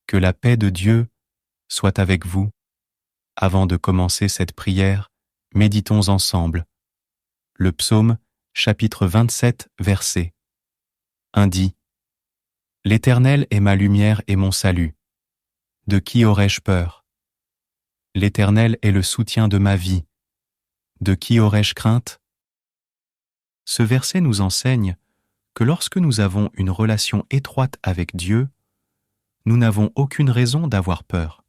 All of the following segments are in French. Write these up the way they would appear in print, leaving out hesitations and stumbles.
Que la paix de Dieu soit avec vous. Avant de commencer cette prière, méditons ensemble. Le psaume, chapitre 27, verset 1 dit « L'Éternel est ma lumière et mon salut. De qui aurais-je peur? L'Éternel est le soutien de ma vie. De qui aurais-je crainte ?» Ce verset nous enseigne que lorsque nous avons une relation étroite avec Dieu, nous n'avons aucune raison d'avoir peur.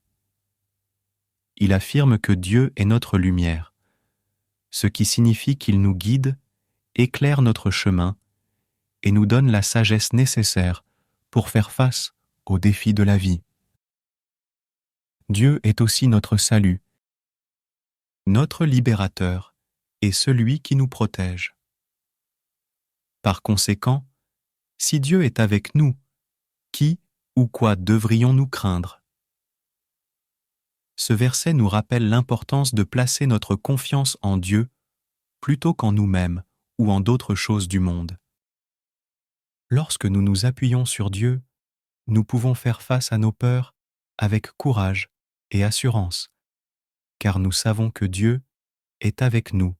Il affirme que Dieu est notre lumière, ce qui signifie qu'il nous guide, éclaire notre chemin et nous donne la sagesse nécessaire pour faire face aux défis de la vie. Dieu est aussi notre salut, notre libérateur et celui qui nous protège. Par conséquent, si Dieu est avec nous, qui ou quoi devrions-nous craindre? Ce verset nous rappelle l'importance de placer notre confiance en Dieu plutôt qu'en nous-mêmes ou en d'autres choses du monde. Lorsque nous nous appuyons sur Dieu, nous pouvons faire face à nos peurs avec courage et assurance, car nous savons que Dieu est avec nous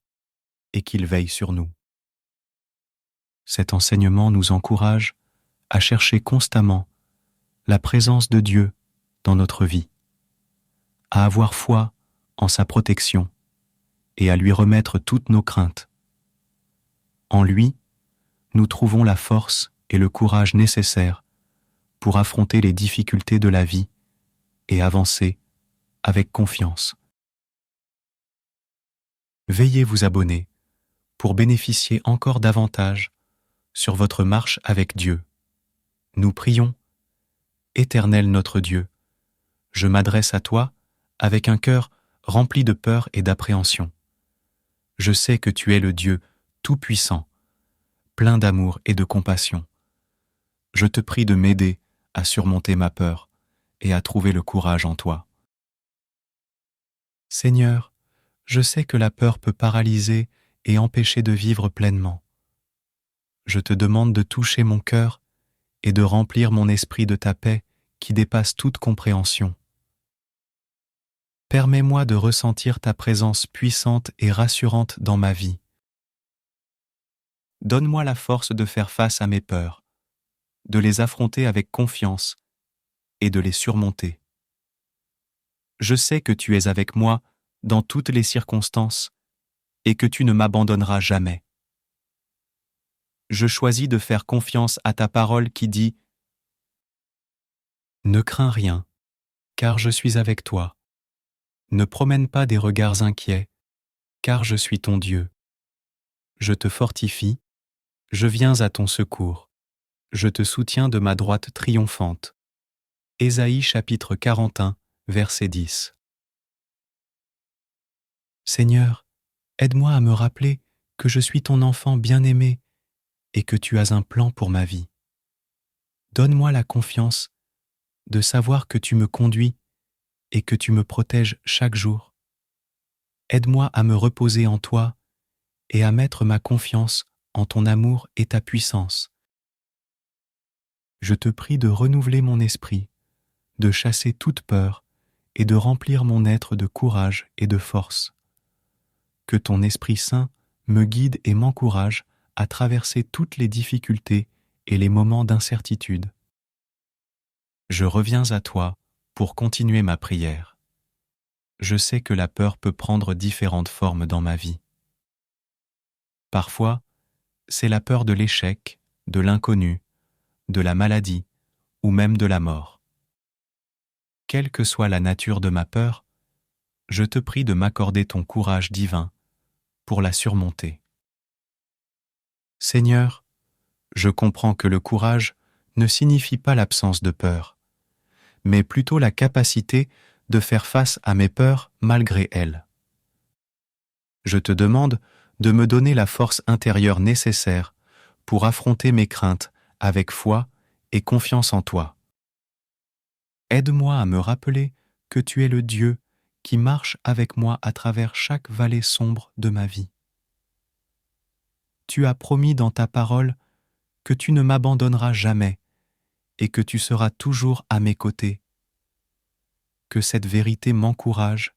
et qu'il veille sur nous. Cet enseignement nous encourage à chercher constamment la présence de Dieu dans notre vie, à avoir foi en sa protection et à lui remettre toutes nos craintes. En lui, nous trouvons la force et le courage nécessaires pour affronter les difficultés de la vie et avancer avec confiance. Veuillez vous abonner pour bénéficier encore davantage sur votre marche avec Dieu. Nous prions. Éternel notre Dieu, je m'adresse à toi avec un cœur rempli de peur et d'appréhension. Je sais que tu es le Dieu tout-puissant, plein d'amour et de compassion. Je te prie de m'aider à surmonter ma peur et à trouver le courage en toi. Seigneur, je sais que la peur peut paralyser et empêcher de vivre pleinement. Je te demande de toucher mon cœur et de remplir mon esprit de ta paix qui dépasse toute compréhension. Permets-moi de ressentir ta présence puissante et rassurante dans ma vie. Donne-moi la force de faire face à mes peurs, de les affronter avec confiance et de les surmonter. Je sais que tu es avec moi dans toutes les circonstances et que tu ne m'abandonneras jamais. Je choisis de faire confiance à ta parole qui dit « Ne crains rien, car je suis avec toi. Ne promène pas des regards inquiets, car je suis ton Dieu. Je te fortifie, je viens à ton secours. Je te soutiens de ma droite triomphante. » Ésaïe chapitre 41, verset 10. Seigneur, aide-moi à me rappeler que je suis ton enfant bien-aimé et que tu as un plan pour ma vie. Donne-moi la confiance de savoir que tu me conduis et que tu me protèges chaque jour. Aide-moi à me reposer en toi et à mettre ma confiance en ton amour et ta puissance. Je te prie de renouveler mon esprit, de chasser toute peur et de remplir mon être de courage et de force. Que ton Esprit Saint me guide et m'encourage à traverser toutes les difficultés et les moments d'incertitude. Je reviens à toi pour continuer ma prière. Je sais que la peur peut prendre différentes formes dans ma vie. Parfois, c'est la peur de l'échec, de l'inconnu, de la maladie ou même de la mort. Quelle que soit la nature de ma peur, je te prie de m'accorder ton courage divin pour la surmonter. Seigneur, je comprends que le courage ne signifie pas l'absence de peur, mais plutôt la capacité de faire face à mes peurs malgré elles. Je te demande de me donner la force intérieure nécessaire pour affronter mes craintes avec foi et confiance en toi. Aide-moi à me rappeler que tu es le Dieu qui marche avec moi à travers chaque vallée sombre de ma vie. Tu as promis dans ta parole que tu ne m'abandonneras jamais et que tu seras toujours à mes côtés que cette vérité m'encourage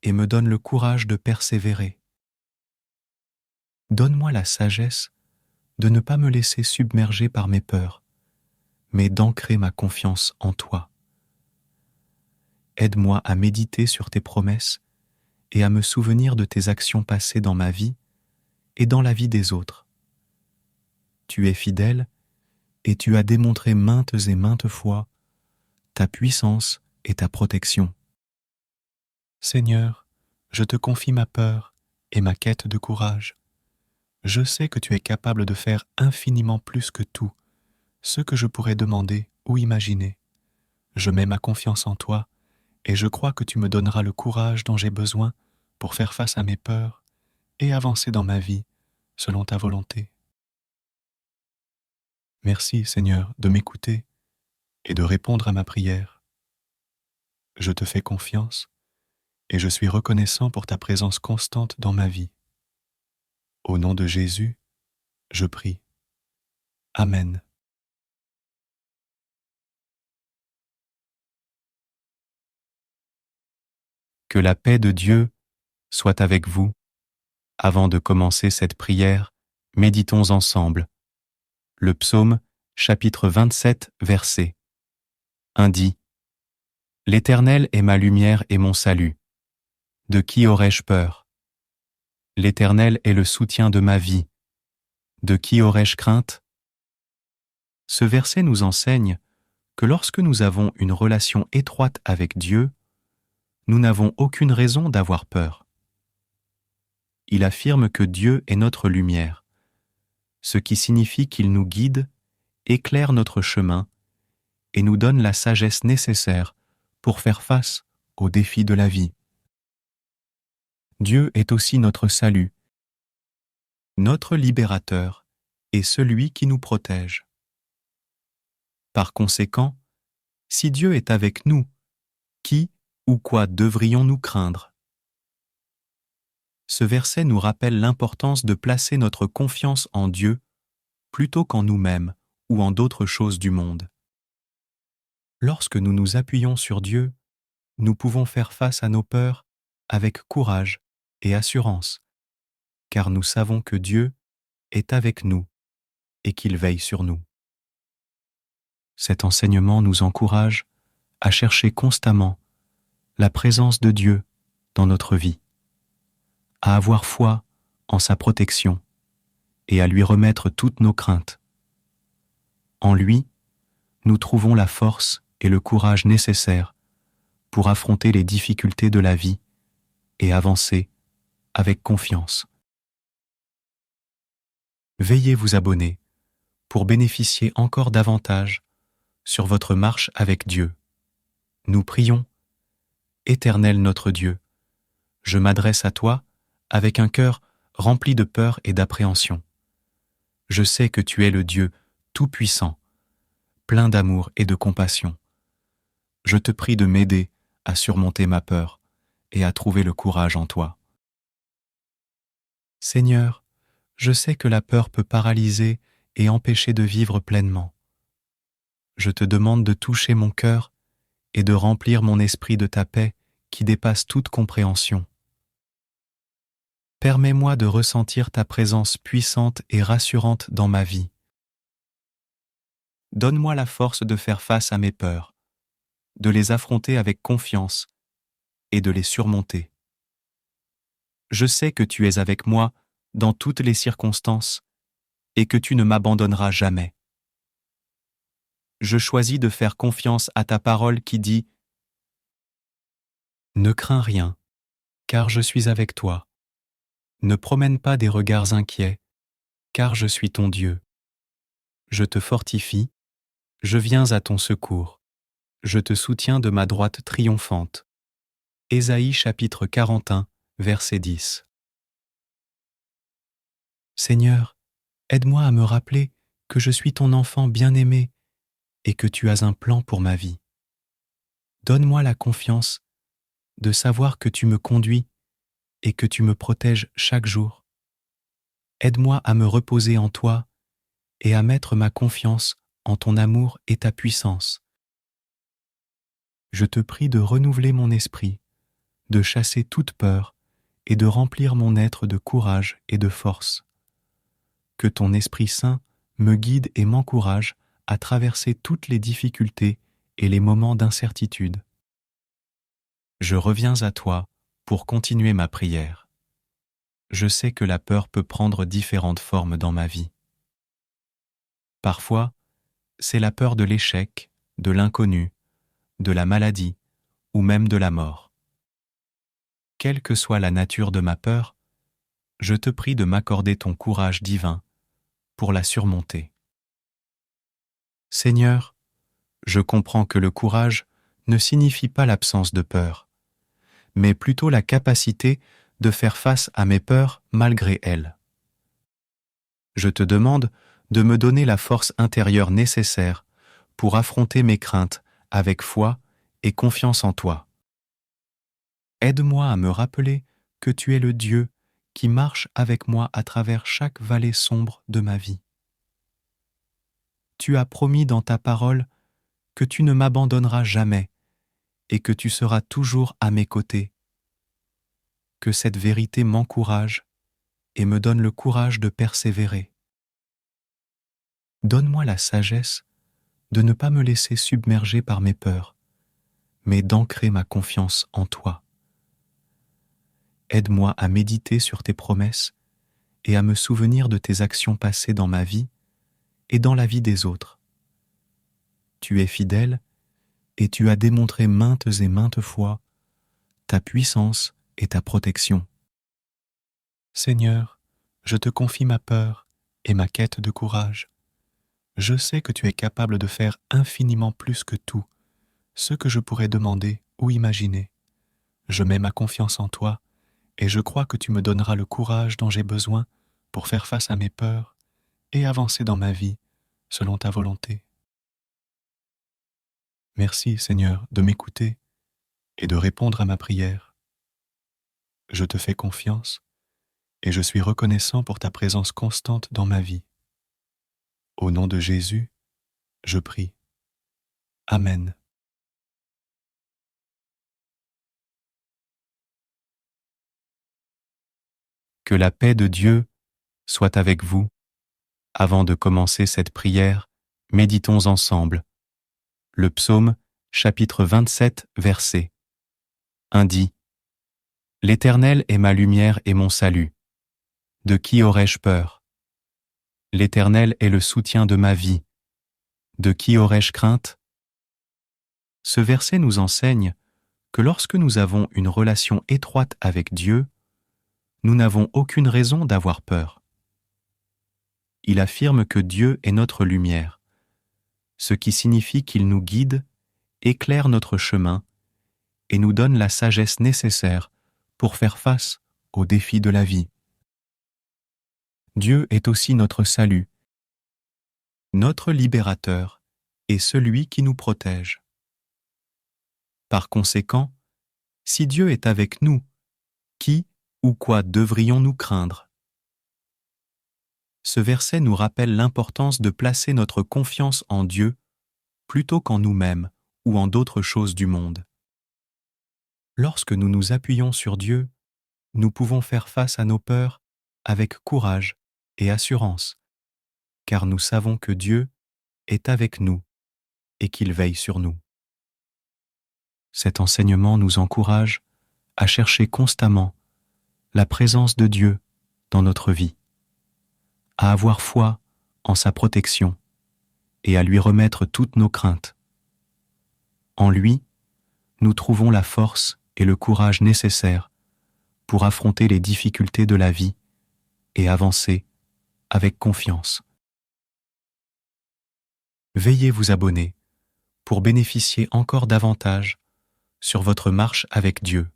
et me donne le courage de persévérer. Donne-moi la sagesse de ne pas me laisser submerger par mes peurs, mais d'ancrer ma confiance en toi. Aide-moi à méditer sur tes promesses et à me souvenir de tes actions passées dans ma vie et dans la vie des autres. Tu es fidèle et tu as démontré maintes et maintes fois ta puissance et ta protection. Seigneur, je te confie ma peur et ma quête de courage. Je sais que tu es capable de faire infiniment plus que tout ce que je pourrais demander ou imaginer. Je mets ma confiance en toi et je crois que tu me donneras le courage dont j'ai besoin pour faire face à mes peurs et avancer dans ma vie selon ta volonté. Merci, Seigneur, de m'écouter et de répondre à ma prière. Je te fais confiance et je suis reconnaissant pour ta présence constante dans ma vie. Au nom de Jésus, je prie. Amen. Que la paix de Dieu soit avec vous. Avant de commencer cette prière, méditons ensemble. Le psaume, chapitre 27, verset 1 dit : « L'Éternel est ma lumière et mon salut. De qui aurais-je peur ? L'Éternel est le soutien de ma vie. De qui aurais-je crainte ? » Ce verset nous enseigne que lorsque nous avons une relation étroite avec Dieu, nous n'avons aucune raison d'avoir peur. Il affirme que Dieu est notre lumière, ce qui signifie qu'il nous guide, éclaire notre chemin et nous donne la sagesse nécessaire pour faire face aux défis de la vie. Dieu est aussi notre salut, notre libérateur et celui qui nous protège. Par conséquent, si Dieu est avec nous, qui ou quoi devrions-nous craindre ? Ce verset nous rappelle l'importance de placer notre confiance en Dieu plutôt qu'en nous-mêmes ou en d'autres choses du monde. Lorsque nous nous appuyons sur Dieu, nous pouvons faire face à nos peurs avec courage et assurance, car nous savons que Dieu est avec nous et qu'il veille sur nous. Cet enseignement nous encourage à chercher constamment la présence de Dieu dans notre vie, à avoir foi en sa protection et à lui remettre toutes nos craintes. En lui, nous trouvons la force et le courage nécessaires pour affronter les difficultés de la vie et avancer avec confiance. Veuillez vous abonner pour bénéficier encore davantage sur votre marche avec Dieu. Nous prions. Éternel notre Dieu, je m'adresse à toi avec un cœur rempli de peur et d'appréhension. Je sais que tu es le Dieu tout-puissant, plein d'amour et de compassion. Je te prie de m'aider à surmonter ma peur et à trouver le courage en toi. Seigneur, je sais que la peur peut paralyser et empêcher de vivre pleinement. Je te demande de toucher mon cœur et de remplir mon esprit de ta paix qui dépasse toute compréhension. Permets-moi de ressentir ta présence puissante et rassurante dans ma vie. Donne-moi la force de faire face à mes peurs, de les affronter avec confiance et de les surmonter. Je sais que tu es avec moi dans toutes les circonstances et que tu ne m'abandonneras jamais. Je choisis de faire confiance à ta parole qui dit : « Ne crains rien, car je suis avec toi. Ne promène pas des regards inquiets, car je suis ton Dieu. Je te fortifie, je viens à ton secours. Je te soutiens de ma droite triomphante. » Ésaïe chapitre 41, verset 10. Seigneur, aide-moi à me rappeler que je suis ton enfant bien-aimé et que tu as un plan pour ma vie. Donne-moi la confiance de savoir que tu me conduis et que tu me protèges chaque jour. Aide-moi à me reposer en toi et à mettre ma confiance en ton amour et ta puissance. je te prie de renouveler mon esprit, de chasser toute peur et de remplir mon être de courage et de force. Que ton Esprit Saint me guide et m'encourage à traverser toutes les difficultés et les moments d'incertitude. Je reviens à toi pour continuer ma prière. Je sais que la peur peut prendre différentes formes dans ma vie. Parfois, c'est la peur de l'échec, de l'inconnu, de la maladie ou même de la mort. Quelle que soit la nature de ma peur, je te prie de m'accorder ton courage divin pour la surmonter. Seigneur, je comprends que le courage ne signifie pas l'absence de peur, mais plutôt la capacité de faire face à mes peurs malgré elles. Je te demande de me donner la force intérieure nécessaire pour affronter mes craintes avec foi et confiance en toi. Aide-moi à me rappeler que tu es le Dieu qui marche avec moi à travers chaque vallée sombre de ma vie. Tu as promis dans ta parole que tu ne m'abandonneras jamais et que tu seras toujours à mes côtés. Que cette vérité m'encourage et me donne le courage de persévérer. Donne-moi la sagesse de ne pas me laisser submerger par mes peurs, mais d'ancrer ma confiance en toi. Aide-moi à méditer sur tes promesses et à me souvenir de tes actions passées dans ma vie et dans la vie des autres. Tu es fidèle et tu as démontré maintes et maintes fois ta puissance et ta protection. Seigneur, je te confie ma peur et ma quête de courage. Je sais que tu es capable de faire infiniment plus que tout, ce que je pourrais demander ou imaginer. Je mets ma confiance en toi et je crois que tu me donneras le courage dont j'ai besoin pour faire face à mes peurs et avancer dans ma vie selon ta volonté. Merci, Seigneur, de m'écouter et de répondre à ma prière. Je te fais confiance et je suis reconnaissant pour ta présence constante dans ma vie. Au nom de Jésus, je prie. Amen. Que la paix de Dieu soit avec vous. Avant de commencer cette prière, méditons ensemble. Le psaume, chapitre 27, verset 1 dit « L'Éternel est ma lumière et mon salut. De qui aurais-je peur? L'Éternel est le soutien de ma vie. De qui aurais-je crainte ?» Ce verset nous enseigne que lorsque nous avons une relation étroite avec Dieu, nous n'avons aucune raison d'avoir peur. Il affirme que Dieu est notre lumière, ce qui signifie qu'il nous guide, éclaire notre chemin et nous donne la sagesse nécessaire pour faire face aux défis de la vie. Dieu est aussi notre salut, notre libérateur et celui qui nous protège. Par conséquent, si Dieu est avec nous, qui ou quoi devrions-nous craindre? Ce verset nous rappelle l'importance de placer notre confiance en Dieu plutôt qu'en nous-mêmes ou en d'autres choses du monde. Lorsque nous nous appuyons sur Dieu, nous pouvons faire face à nos peurs avec courage et assurance, car nous savons que Dieu est avec nous et qu'il veille sur nous. Cet enseignement nous encourage à chercher constamment la présence de Dieu dans notre vie, à avoir foi en sa protection et à lui remettre toutes nos craintes. En lui, nous trouvons la force et le courage nécessaires pour affronter les difficultés de la vie et avancer avec confiance. Veuillez vous abonner pour bénéficier encore davantage sur votre marche avec Dieu.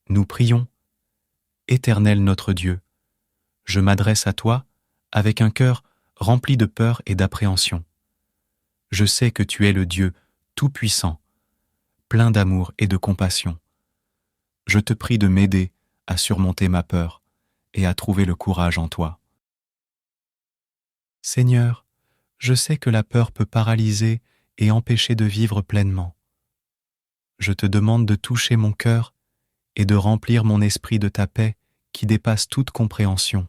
Nous prions. Éternel notre Dieu, je m'adresse à toi avec un cœur rempli de peur et d'appréhension. Je sais que tu es le Dieu tout-puissant, plein d'amour et de compassion. Je te prie de m'aider à surmonter ma peur et à trouver le courage en toi. Seigneur, je sais que la peur peut paralyser et empêcher de vivre pleinement. je te demande de toucher mon cœur et de remplir mon esprit de ta paix qui dépasse toute compréhension.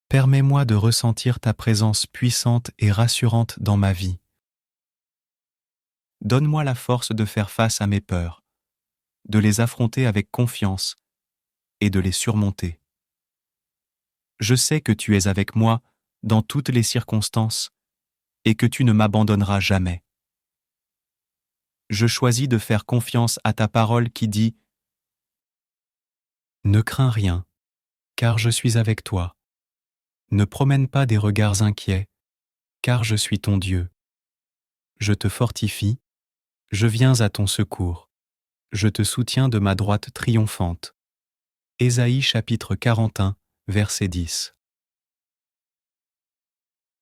Permets-moi de ressentir ta présence puissante et rassurante dans ma vie. Donne-moi la force de faire face à mes peurs, de les affronter avec confiance et de les surmonter. Je sais que tu es avec moi dans toutes les circonstances et que tu ne m'abandonneras jamais. Je choisis de faire confiance à ta parole qui dit « Ne crains rien, car je suis avec toi. Ne promène pas des regards inquiets, car je suis ton Dieu. Je te fortifie, je viens à ton secours. Je te soutiens de ma droite triomphante. » Ésaïe chapitre 41, verset 10.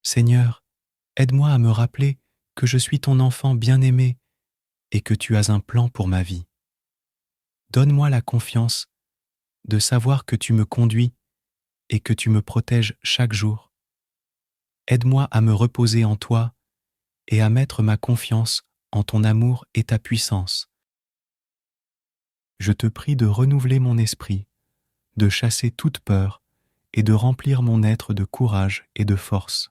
Seigneur, aide-moi à me rappeler que je suis ton enfant bien-aimé et que tu as un plan pour ma vie. Donne-moi la confiance de savoir que tu me conduis et que tu me protèges chaque jour. Aide-moi à me reposer en toi et à mettre ma confiance en ton amour et ta puissance. Je te prie de renouveler mon esprit, de chasser toute peur et de remplir mon être de courage et de force.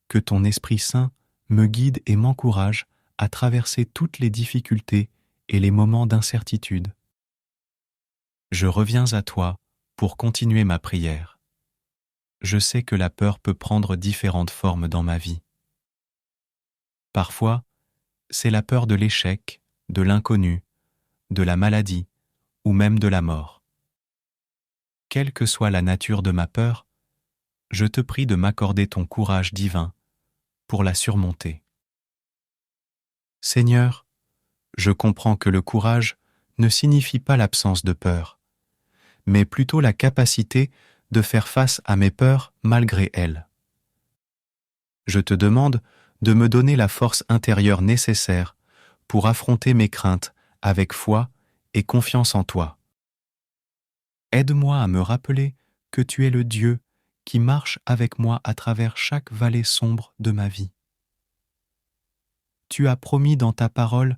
Que ton Esprit Saint me guide et m'encourage à traverser toutes les difficultés et les moments d'incertitude. Je reviens à toi pour continuer ma prière. Je sais que la peur peut prendre différentes formes dans ma vie. Parfois, c'est la peur de l'échec, de l'inconnu, de la maladie ou même de la mort. Quelle que soit la nature de ma peur, je te prie de m'accorder ton courage divin pour la surmonter. Seigneur, je comprends que le courage ne signifie pas l'absence de peur, mais plutôt la capacité de faire face à mes peurs malgré elles. Je te demande de me donner la force intérieure nécessaire pour affronter mes craintes avec foi et confiance en toi. Aide-moi à me rappeler que tu es le Dieu qui marche avec moi à travers chaque vallée sombre de ma vie. Tu as promis dans ta parole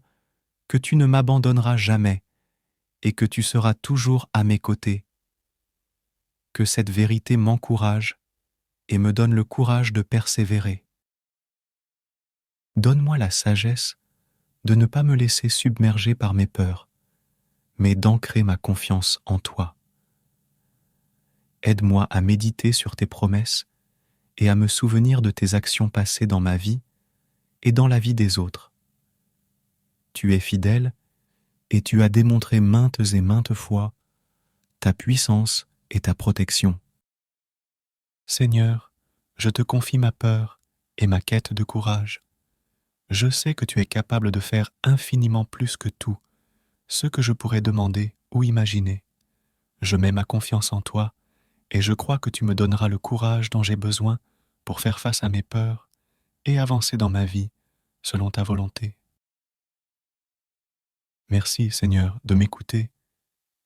que tu ne m'abandonneras jamais et que tu seras toujours à mes côtés. Que cette vérité m'encourage et me donne le courage de persévérer. Donne-moi la sagesse de ne pas me laisser submerger par mes peurs, mais d'ancrer ma confiance en toi. Aide-moi à méditer sur tes promesses et à me souvenir de tes actions passées dans ma vie et dans la vie des autres. Tu es fidèle et tu as démontré maintes et maintes fois ta puissance et ta protection. Seigneur, je te confie ma peur et ma quête de courage. Je sais que tu es capable de faire infiniment plus que tout, ce que je pourrais demander ou imaginer. Je mets ma confiance en toi et je crois que tu me donneras le courage dont j'ai besoin pour faire face à mes peurs et avancer dans ma vie selon ta volonté. Merci, Seigneur, de m'écouter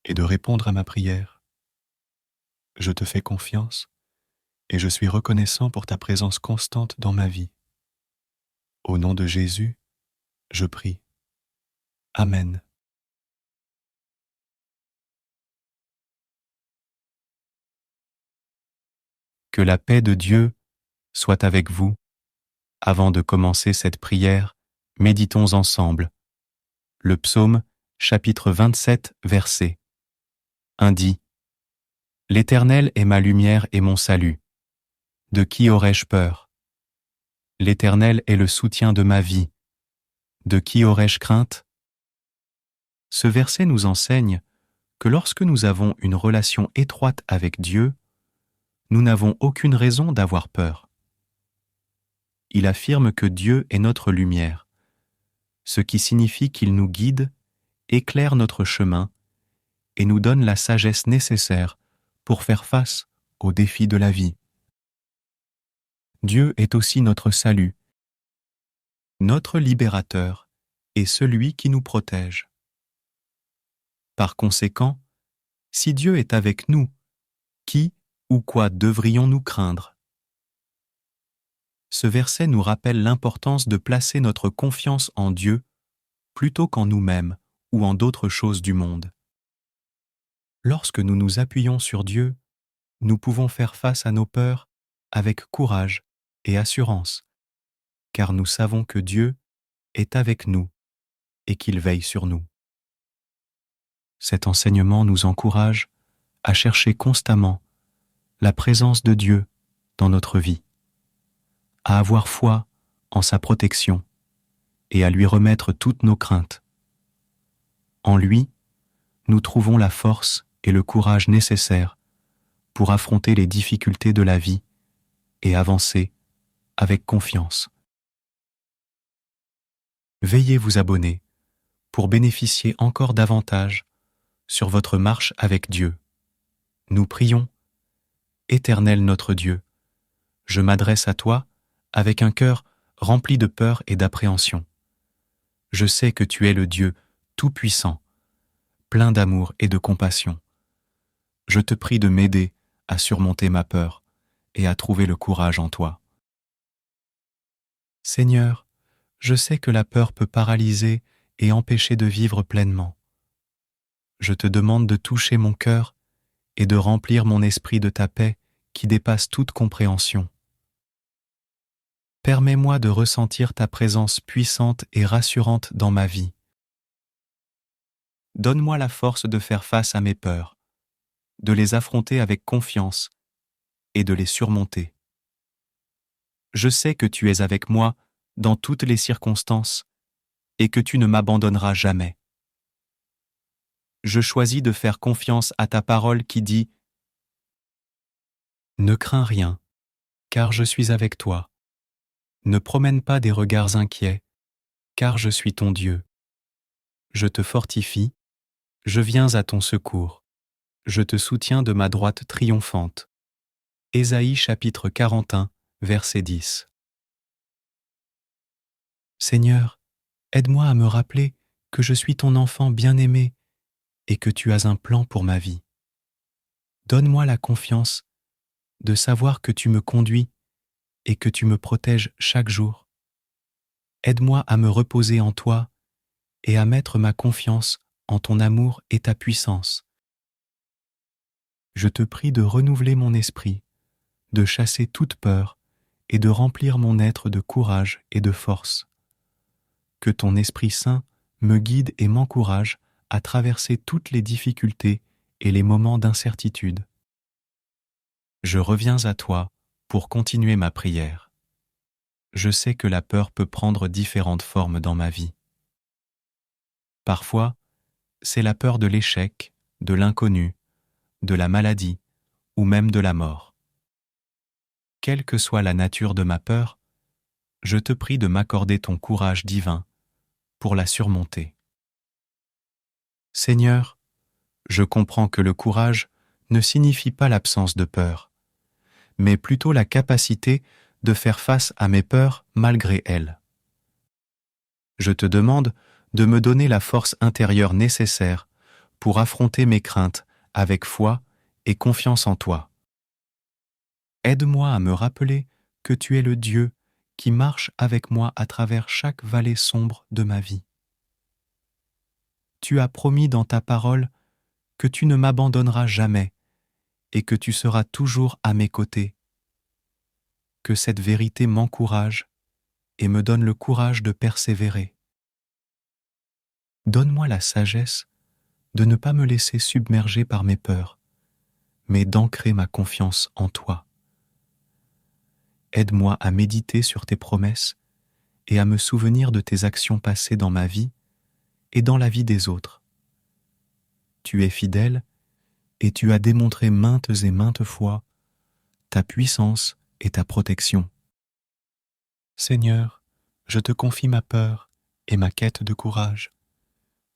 et de répondre à ma prière. Je te fais confiance et je suis reconnaissant pour ta présence constante dans ma vie. Au nom de Jésus, je prie. Amen. Que la paix de Dieu soit avec vous. Avant de commencer cette prière, méditons ensemble. Le psaume, chapitre 27, verset 1 dit « L'Éternel est ma lumière et mon salut. De qui aurais-je peur? L'Éternel est le soutien de ma vie. De qui aurais-je crainte ?» Ce verset nous enseigne que lorsque nous avons une relation étroite avec Dieu, nous n'avons aucune raison d'avoir peur. Il affirme que Dieu est notre lumière, ce qui signifie qu'il nous guide, éclaire notre chemin et nous donne la sagesse nécessaire pour faire face aux défis de la vie. Dieu est aussi notre salut, notre libérateur et celui qui nous protège. Par conséquent, si Dieu est avec nous, qui ou quoi devrions-nous craindre? Ce verset nous rappelle l'importance de placer notre confiance en Dieu plutôt qu'en nous-mêmes ou en d'autres choses du monde. Lorsque nous nous appuyons sur Dieu, nous pouvons faire face à nos peurs avec courage et assurance, car nous savons que Dieu est avec nous et qu'il veille sur nous. Cet enseignement nous encourage à chercher constamment la présence de Dieu dans notre vie, à avoir foi en sa protection et à lui remettre toutes nos craintes. En lui, nous trouvons la force et le courage nécessaires pour affronter les difficultés de la vie et avancer avec confiance. Veuillez vous abonner pour bénéficier encore davantage sur votre marche avec Dieu. Nous prions, Éternel notre Dieu, je m'adresse à toi avec un cœur rempli de peur et d'appréhension. Je sais que tu es le Dieu tout-puissant, plein d'amour et de compassion. Je te prie de m'aider à surmonter ma peur et à trouver le courage en toi. Seigneur, je sais que la peur peut paralyser et empêcher de vivre pleinement. Je te demande de toucher mon cœur et de remplir mon esprit de ta paix qui dépasse toute compréhension. Permets-moi de ressentir ta présence puissante et rassurante dans ma vie. Donne-moi la force de faire face à mes peurs, de les affronter avec confiance et de les surmonter. Je sais que tu es avec moi dans toutes les circonstances et que tu ne m'abandonneras jamais. Je choisis de faire confiance à ta parole qui dit « Ne crains rien, car je suis avec toi. Ne promène pas des regards inquiets, car je suis ton Dieu. Je te fortifie, je viens à ton secours. Je te soutiens de ma droite triomphante. » Ésaïe chapitre 41, verset 10. Seigneur, aide-moi à me rappeler que je suis ton enfant bien-aimé et que tu as un plan pour ma vie. Donne-moi la confiance de savoir que tu me conduis et que tu me protèges chaque jour. Aide-moi à me reposer en toi et à mettre ma confiance en ton amour et ta puissance. Je te prie de renouveler mon esprit, de chasser toute peur et de remplir mon être de courage et de force. Que ton Esprit Saint me guide et m'encourage à traverser toutes les difficultés et les moments d'incertitude. Je reviens à toi pour continuer ma prière. Je sais que la peur peut prendre différentes formes dans ma vie. Parfois, c'est la peur de l'échec, de l'inconnu, de la maladie ou même de la mort. Quelle que soit la nature de ma peur, je te prie de m'accorder ton courage divin pour la surmonter. Seigneur, je comprends que le courage ne signifie pas l'absence de peur, mais plutôt la capacité de faire face à mes peurs malgré elles. Je te demande de me donner la force intérieure nécessaire pour affronter mes craintes avec foi et confiance en toi. Aide-moi à me rappeler que tu es le Dieu qui marche avec moi à travers chaque vallée sombre de ma vie. Tu as promis dans ta parole que tu ne m'abandonneras jamais et que tu seras toujours à mes côtés. Que cette vérité m'encourage et me donne le courage de persévérer. Donne-moi la sagesse de ne pas me laisser submerger par mes peurs, mais d'ancrer ma confiance en toi. Aide-moi à méditer sur tes promesses et à me souvenir de tes actions passées dans ma vie et dans la vie des autres. Tu es fidèle et tu as démontré maintes et maintes fois ta puissance et ta protection. Seigneur, je te confie ma peur et ma quête de courage.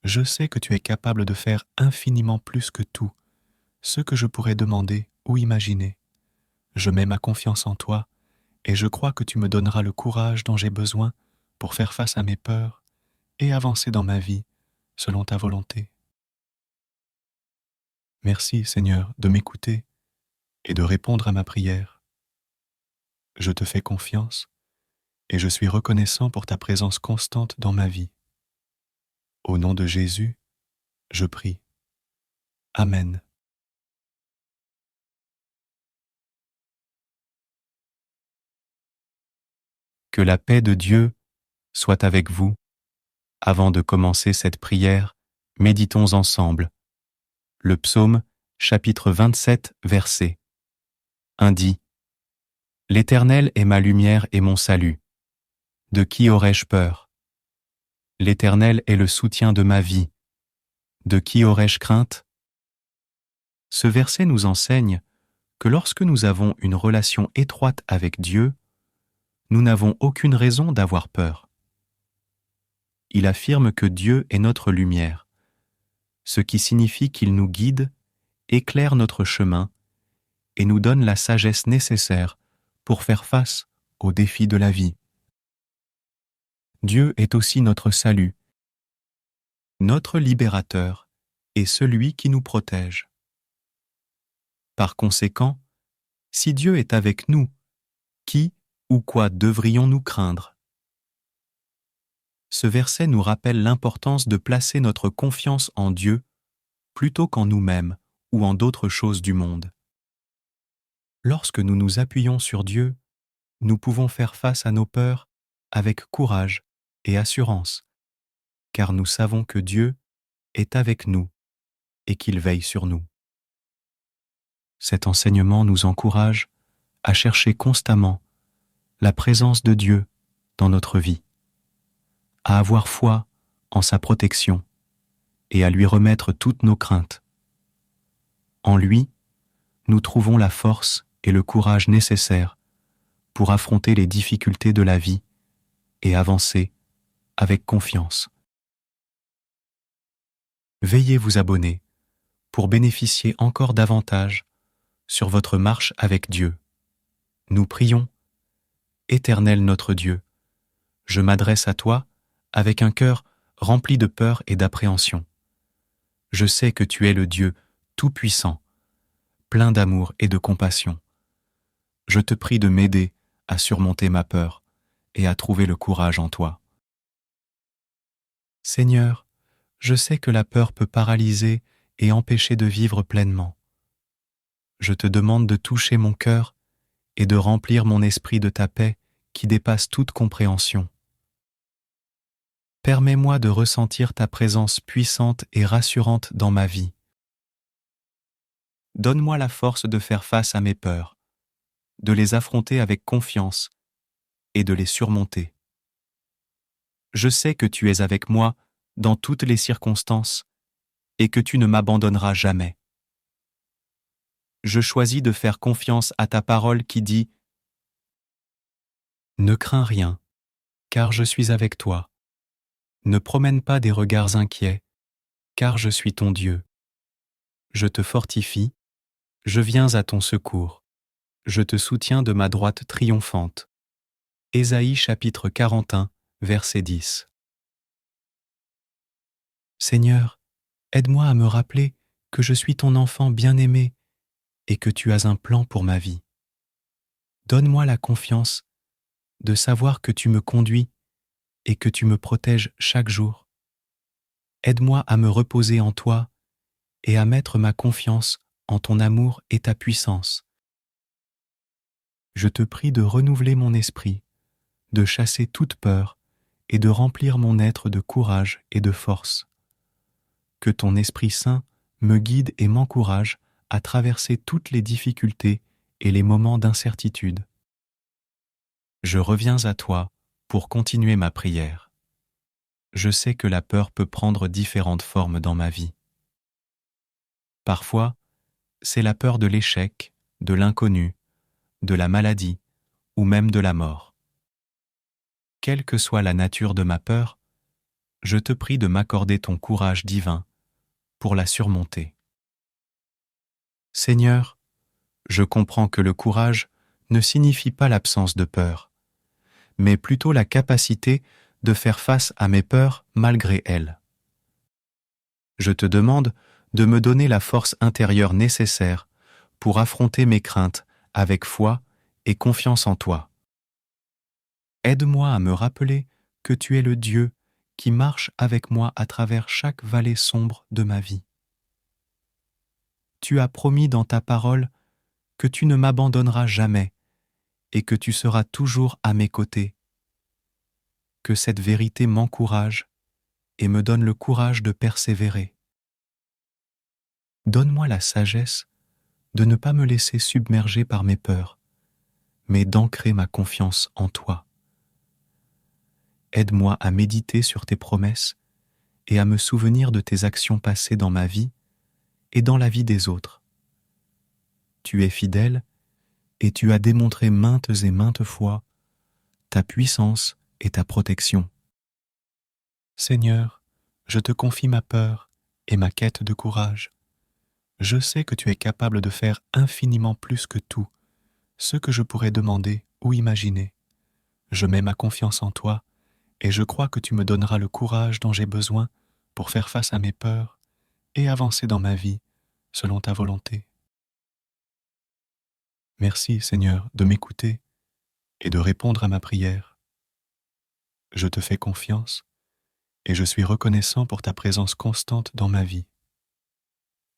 Je sais que tu es capable de faire infiniment plus que tout, ce que je pourrais demander ou imaginer. Je mets ma confiance en toi et je crois que tu me donneras le courage dont j'ai besoin pour faire face à mes peurs et avancer dans ma vie selon ta volonté. Merci, Seigneur, de m'écouter et de répondre à ma prière. Je te fais confiance et je suis reconnaissant pour ta présence constante dans ma vie. Au nom de Jésus, je prie. Amen. Que la paix de Dieu soit avec vous. Avant de commencer cette prière, méditons ensemble. Le psaume, chapitre 27, verset 1 dit « L'Éternel est ma lumière et mon salut. De qui aurais-je peur? L'Éternel est le soutien de ma vie. De qui aurais-je crainte ?» Ce verset nous enseigne que lorsque nous avons une relation étroite avec Dieu, nous n'avons aucune raison d'avoir peur. Il affirme que Dieu est notre lumière, ce qui signifie qu'il nous guide, éclaire notre chemin et nous donne la sagesse nécessaire pour faire face aux défis de la vie. Dieu est aussi notre salut, notre libérateur et celui qui nous protège. Par conséquent, si Dieu est avec nous, qui ou quoi devrions-nous craindre? Ce verset nous rappelle l'importance de placer notre confiance en Dieu plutôt qu'en nous-mêmes ou en d'autres choses du monde. Lorsque nous nous appuyons sur Dieu, nous pouvons faire face à nos peurs avec courage et assurance, car nous savons que Dieu est avec nous et qu'il veille sur nous. Cet enseignement nous encourage à chercher constamment la présence de Dieu dans notre vie, à avoir foi en sa protection et à lui remettre toutes nos craintes. En lui, nous trouvons la force et le courage nécessaires pour affronter les difficultés de la vie et avancer avec confiance. Veuillez vous abonner pour bénéficier encore davantage sur votre marche avec Dieu. Nous prions. Éternel notre Dieu, je m'adresse à toi avec un cœur rempli de peur et d'appréhension. Je sais que tu es le Dieu tout-puissant, plein d'amour et de compassion. Je te prie de m'aider à surmonter ma peur et à trouver le courage en toi. Seigneur, je sais que la peur peut paralyser et empêcher de vivre pleinement. Je te demande de toucher mon cœur et de remplir mon esprit de ta paix qui dépasse toute compréhension. Permets-moi de ressentir ta présence puissante et rassurante dans ma vie. Donne-moi la force de faire face à mes peurs, de les affronter avec confiance et de les surmonter. Je sais que tu es avec moi dans toutes les circonstances et que tu ne m'abandonneras jamais. Je choisis de faire confiance à ta parole qui dit « Ne crains rien, car je suis avec toi. Ne promène pas des regards inquiets, car je suis ton Dieu. Je te fortifie, je viens à ton secours. Je te soutiens de ma droite triomphante. » Ésaïe chapitre 41, verset 10. Seigneur, aide-moi à me rappeler que je suis ton enfant bien-aimé et que tu as un plan pour ma vie. Donne-moi la confiance de savoir que tu me conduis et que tu me protèges chaque jour. Aide-moi à me reposer en toi et à mettre ma confiance en ton amour et ta puissance. Je te prie de renouveler mon esprit, de chasser toute peur et de remplir mon être de courage et de force. Que ton Esprit Saint me guide et m'encourage à traverser toutes les difficultés et les moments d'incertitude. Je reviens à toi pour continuer ma prière. Je sais que la peur peut prendre différentes formes dans ma vie. Parfois, c'est la peur de l'échec, de l'inconnu, de la maladie ou même de la mort. Quelle que soit la nature de ma peur, je te prie de m'accorder ton courage divin pour la surmonter. Seigneur, je comprends que le courage ne signifie pas l'absence de peur, mais plutôt la capacité de faire face à mes peurs malgré elles. Je te demande de me donner la force intérieure nécessaire pour affronter mes craintes avec foi et confiance en toi. Aide-moi à me rappeler que tu es le Dieu qui marche avec moi à travers chaque vallée sombre de ma vie. Tu as promis dans ta parole que tu ne m'abandonneras jamais et que tu seras toujours à mes côtés. Que cette vérité m'encourage et me donne le courage de persévérer. Donne-moi la sagesse de ne pas me laisser submerger par mes peurs, mais d'ancrer ma confiance en toi. Aide-moi à méditer sur tes promesses et à me souvenir de tes actions passées dans ma vie et dans la vie des autres. Tu es fidèle et tu as démontré maintes et maintes fois ta puissance et ta protection. Seigneur, je te confie ma peur et ma quête de courage. Je sais que tu es capable de faire infiniment plus que tout, ce que je pourrais demander ou imaginer. Je mets ma confiance en toi et je crois que tu me donneras le courage dont j'ai besoin pour faire face à mes peurs et avancer dans ma vie selon ta volonté. Merci, Seigneur, de m'écouter et de répondre à ma prière. Je te fais confiance et je suis reconnaissant pour ta présence constante dans ma vie.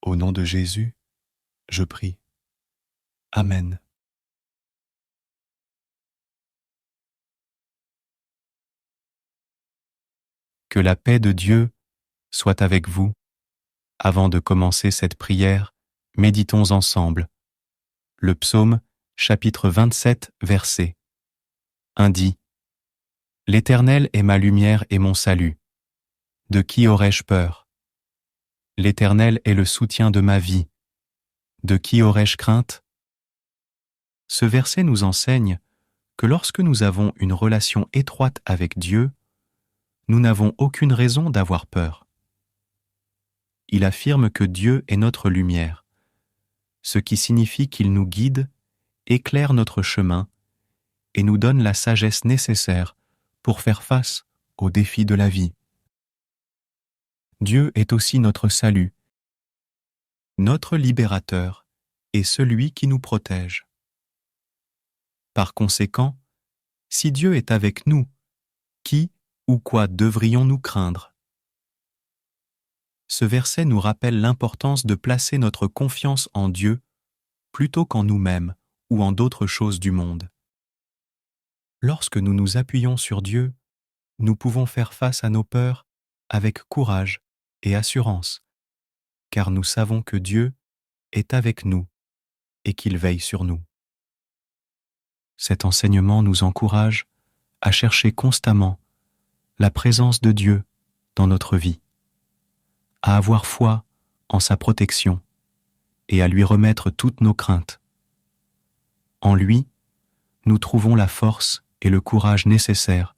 Au nom de Jésus, je prie. Amen. Que la paix de Dieu soit avec vous. Avant de commencer cette prière, méditons ensemble. Le psaume, chapitre 27, verset 1 dit « L'Éternel est ma lumière et mon salut. De qui aurais-je peur? L'Éternel est le soutien de ma vie. De qui aurais-je crainte ?» Ce verset nous enseigne que lorsque nous avons une relation étroite avec Dieu, nous n'avons aucune raison d'avoir peur. Il affirme que Dieu est notre lumière, ce qui signifie qu'il nous guide, éclaire notre chemin et nous donne la sagesse nécessaire pour faire face aux défis de la vie. Dieu est aussi notre salut, notre libérateur et celui qui nous protège. Par conséquent, si Dieu est avec nous, qui ou quoi devrions-nous craindre? Ce verset nous rappelle l'importance de placer notre confiance en Dieu plutôt qu'en nous-mêmes ou en d'autres choses du monde. Lorsque nous nous appuyons sur Dieu, nous pouvons faire face à nos peurs avec courage et assurance, car nous savons que Dieu est avec nous et qu'il veille sur nous. Cet enseignement nous encourage à chercher constamment la présence de Dieu dans notre vie, à avoir foi en sa protection et à lui remettre toutes nos craintes. En lui, nous trouvons la force et le courage nécessaires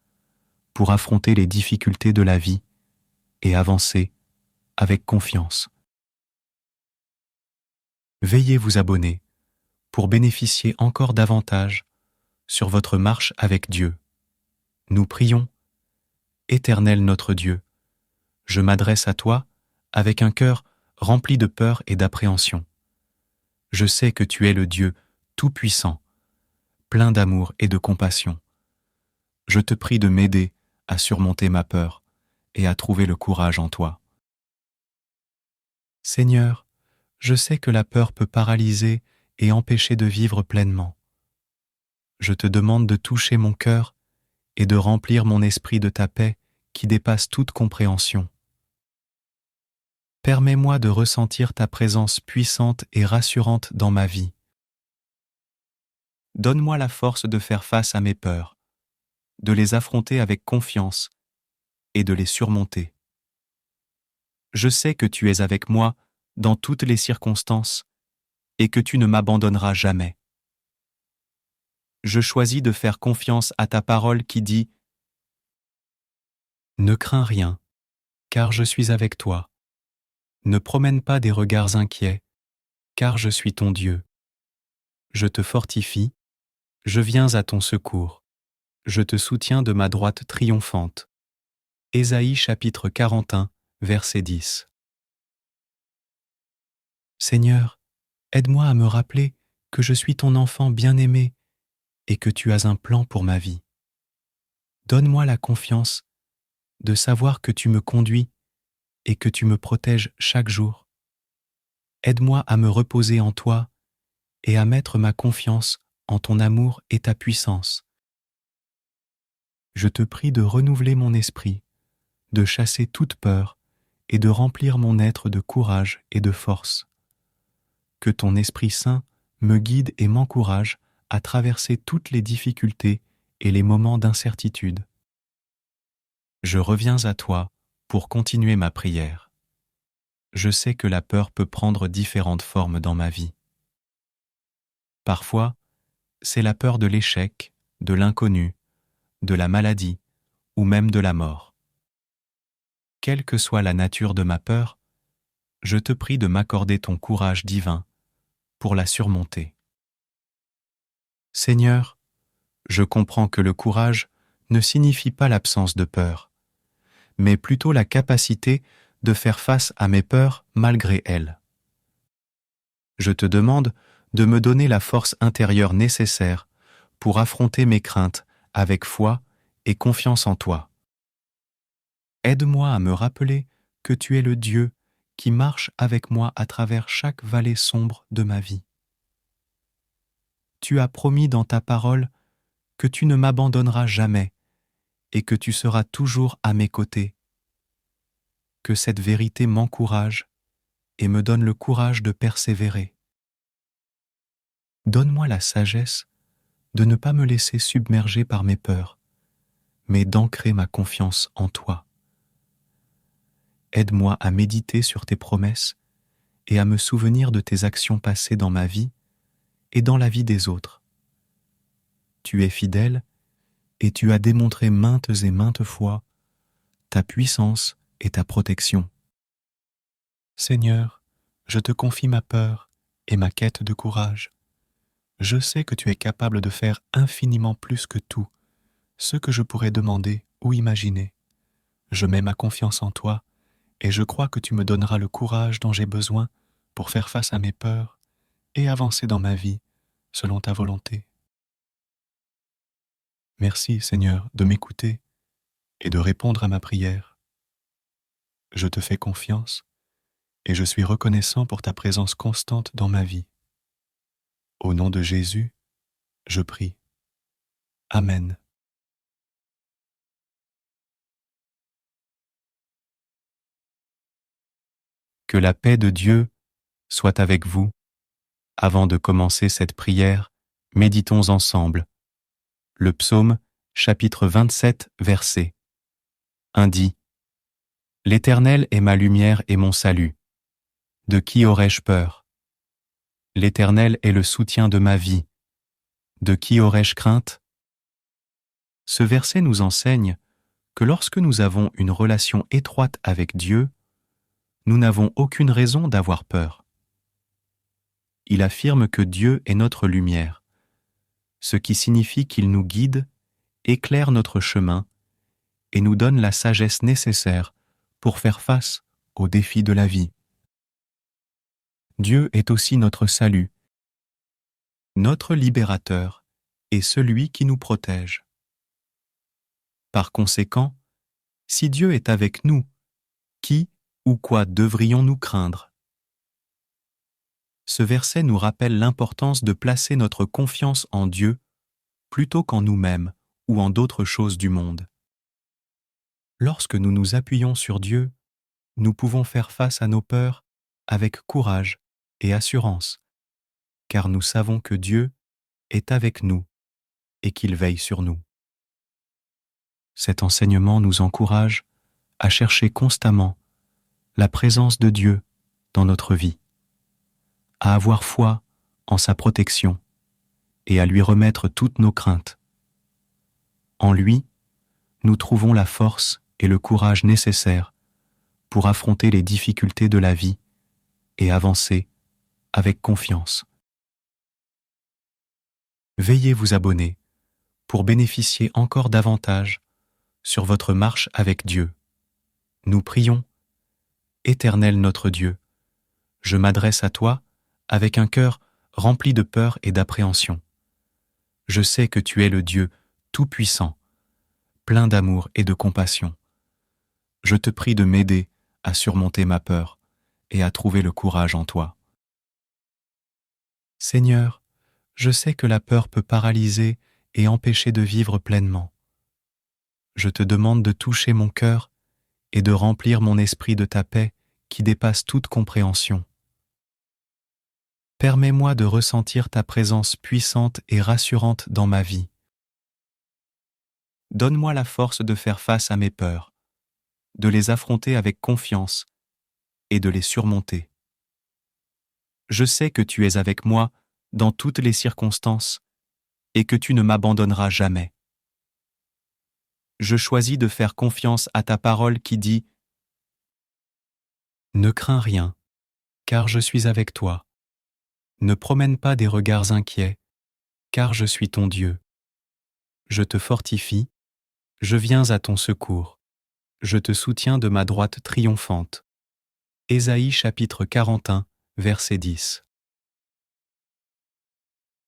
pour affronter les difficultés de la vie et avancer avec confiance. Veuillez vous abonner pour bénéficier encore davantage sur votre marche avec Dieu. Nous prions. Éternel notre Dieu, je m'adresse à toi avec un cœur rempli de peur et d'appréhension. Je sais que tu es le Dieu tout-puissant, plein d'amour et de compassion. Je te prie de m'aider à surmonter ma peur et à trouver le courage en toi. Seigneur, je sais que la peur peut paralyser et empêcher de vivre pleinement. Je te demande de toucher mon cœur et de remplir mon esprit de ta paix qui dépasse toute compréhension. Permets-moi de ressentir ta présence puissante et rassurante dans ma vie. Donne-moi la force de faire face à mes peurs, de les affronter avec confiance et de les surmonter. Je sais que tu es avec moi dans toutes les circonstances et que tu ne m'abandonneras jamais. Je choisis de faire confiance à ta parole qui dit « Ne crains rien, car je suis avec toi. Ne promène pas des regards inquiets, car je suis ton Dieu. Je te fortifie, je viens à ton secours. Je te soutiens de ma droite triomphante. » Ésaïe chapitre 41, verset 10. Seigneur, aide-moi à me rappeler que je suis ton enfant bien-aimé et que tu as un plan pour ma vie. Donne-moi la confiance de savoir que tu me conduis et que tu me protèges chaque jour. Aide-moi à me reposer en toi et à mettre ma confiance en ton amour et ta puissance. Je te prie de renouveler mon esprit, de chasser toute peur et de remplir mon être de courage et de force. Que ton Esprit Saint me guide et m'encourage à traverser toutes les difficultés et les moments d'incertitude. Je reviens à toi pour continuer ma prière. Je sais que la peur peut prendre différentes formes dans ma vie. Parfois, c'est la peur de l'échec, de l'inconnu, de la maladie ou même de la mort. Quelle que soit la nature de ma peur, je te prie de m'accorder ton courage divin pour la surmonter. Seigneur, je comprends que le courage ne signifie pas l'absence de peur, mais plutôt la capacité de faire face à mes peurs malgré elles. Je te demande de me donner la force intérieure nécessaire pour affronter mes craintes avec foi et confiance en toi. Aide-moi à me rappeler que tu es le Dieu qui marche avec moi à travers chaque vallée sombre de ma vie. Tu as promis dans ta parole que tu ne m'abandonneras jamais et que tu seras toujours à mes côtés. Que cette vérité m'encourage et me donne le courage de persévérer. Donne-moi la sagesse de ne pas me laisser submerger par mes peurs, mais d'ancrer ma confiance en toi. Aide-moi à méditer sur tes promesses et à me souvenir de tes actions passées dans ma vie et dans la vie des autres. Tu es fidèle et tu as démontré maintes et maintes fois ta puissance et ta protection. Seigneur, je te confie ma peur et ma quête de courage. Je sais que tu es capable de faire infiniment plus que tout, ce que je pourrais demander ou imaginer. Je mets ma confiance en toi et je crois que tu me donneras le courage dont j'ai besoin pour faire face à mes peurs et avancer dans ma vie selon ta volonté. Merci, Seigneur, de m'écouter et de répondre à ma prière. Je te fais confiance et je suis reconnaissant pour ta présence constante dans ma vie. Au nom de Jésus, je prie. Amen. Que la paix de Dieu soit avec vous. Avant de commencer cette prière, méditons ensemble. Le psaume, chapitre 27, verset 1 dit : « L'Éternel est ma lumière et mon salut. De qui aurais-je peur ? L'Éternel est le soutien de ma vie. De qui aurais-je crainte ? » Ce verset nous enseigne que lorsque nous avons une relation étroite avec Dieu, nous n'avons aucune raison d'avoir peur. Il affirme que Dieu est notre lumière, ce qui signifie qu'il nous guide, éclaire notre chemin et nous donne la sagesse nécessaire pour faire face aux défis de la vie. Dieu est aussi notre salut, notre libérateur et celui qui nous protège. Par conséquent, si Dieu est avec nous, qui ou quoi devrions-nous craindre ? Ce verset nous rappelle l'importance de placer notre confiance en Dieu plutôt qu'en nous-mêmes ou en d'autres choses du monde. Lorsque nous nous appuyons sur Dieu, nous pouvons faire face à nos peurs avec courage et assurance, car nous savons que Dieu est avec nous et qu'il veille sur nous. Cet enseignement nous encourage à chercher constamment la présence de Dieu dans notre vie, à avoir foi en sa protection et à lui remettre toutes nos craintes. En lui, nous trouvons la force et le courage nécessaires pour affronter les difficultés de la vie et avancer avec confiance. Veuillez vous abonner pour bénéficier encore davantage sur votre marche avec Dieu. Nous prions. Éternel notre Dieu, je m'adresse à toi avec un cœur rempli de peur et d'appréhension. Je sais que tu es le Dieu tout-puissant, plein d'amour et de compassion. Je te prie de m'aider à surmonter ma peur et à trouver le courage en toi. Seigneur, je sais que la peur peut paralyser et empêcher de vivre pleinement. Je te demande de toucher mon cœur et de remplir mon esprit de ta paix qui dépasse toute compréhension. Permets-moi de ressentir ta présence puissante et rassurante dans ma vie. Donne-moi la force de faire face à mes peurs, de les affronter avec confiance et de les surmonter. Je sais que tu es avec moi dans toutes les circonstances et que tu ne m'abandonneras jamais. Je choisis de faire confiance à ta parole qui dit « Ne crains rien, car je suis avec toi. Ne promène pas des regards inquiets, car je suis ton Dieu. Je te fortifie, je viens à ton secours. Je te soutiens de ma droite triomphante. » Ésaïe chapitre 41, verset 10.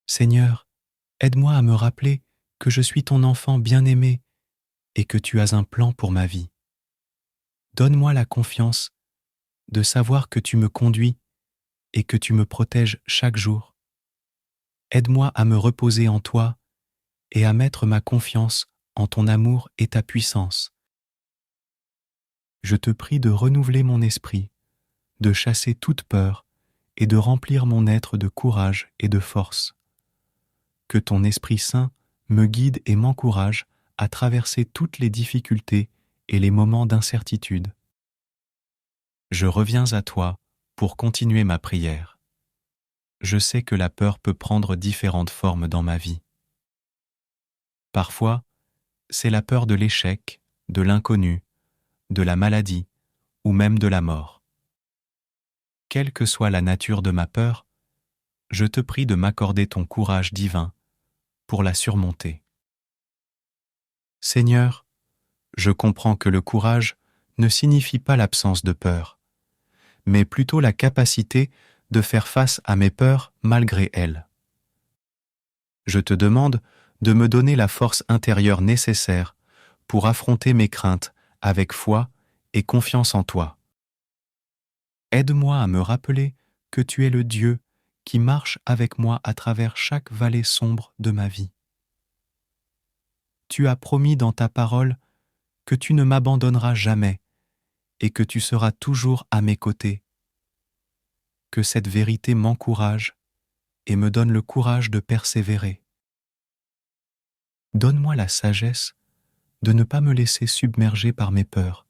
Seigneur, aide-moi à me rappeler que je suis ton enfant bien-aimé et que tu as un plan pour ma vie. Donne-moi la confiance de savoir que tu me conduis et que tu me protèges chaque jour. Aide-moi à me reposer en toi et à mettre ma confiance en ton amour et ta puissance. Je te prie de renouveler mon esprit, de chasser toute peur et de remplir mon être de courage et de force. Que ton Esprit Saint me guide et m'encourage à traverser toutes les difficultés et les moments d'incertitude. Je reviens à toi pour continuer ma prière. Je sais que la peur peut prendre différentes formes dans ma vie. Parfois, c'est la peur de l'échec, de l'inconnu, de la maladie ou même de la mort. Quelle que soit la nature de ma peur, je te prie de m'accorder ton courage divin pour la surmonter. Seigneur, je comprends que le courage ne signifie pas l'absence de peur, mais plutôt la capacité de faire face à mes peurs malgré elles. Je te demande de me donner la force intérieure nécessaire pour affronter mes craintes avec foi et confiance en toi. Aide-moi à me rappeler que tu es le Dieu qui marche avec moi à travers chaque vallée sombre de ma vie. Tu as promis dans ta parole que tu ne m'abandonneras jamais et que tu seras toujours à mes côtés. Que cette vérité m'encourage et me donne le courage de persévérer. Donne-moi la sagesse de ne pas me laisser submerger par mes peurs,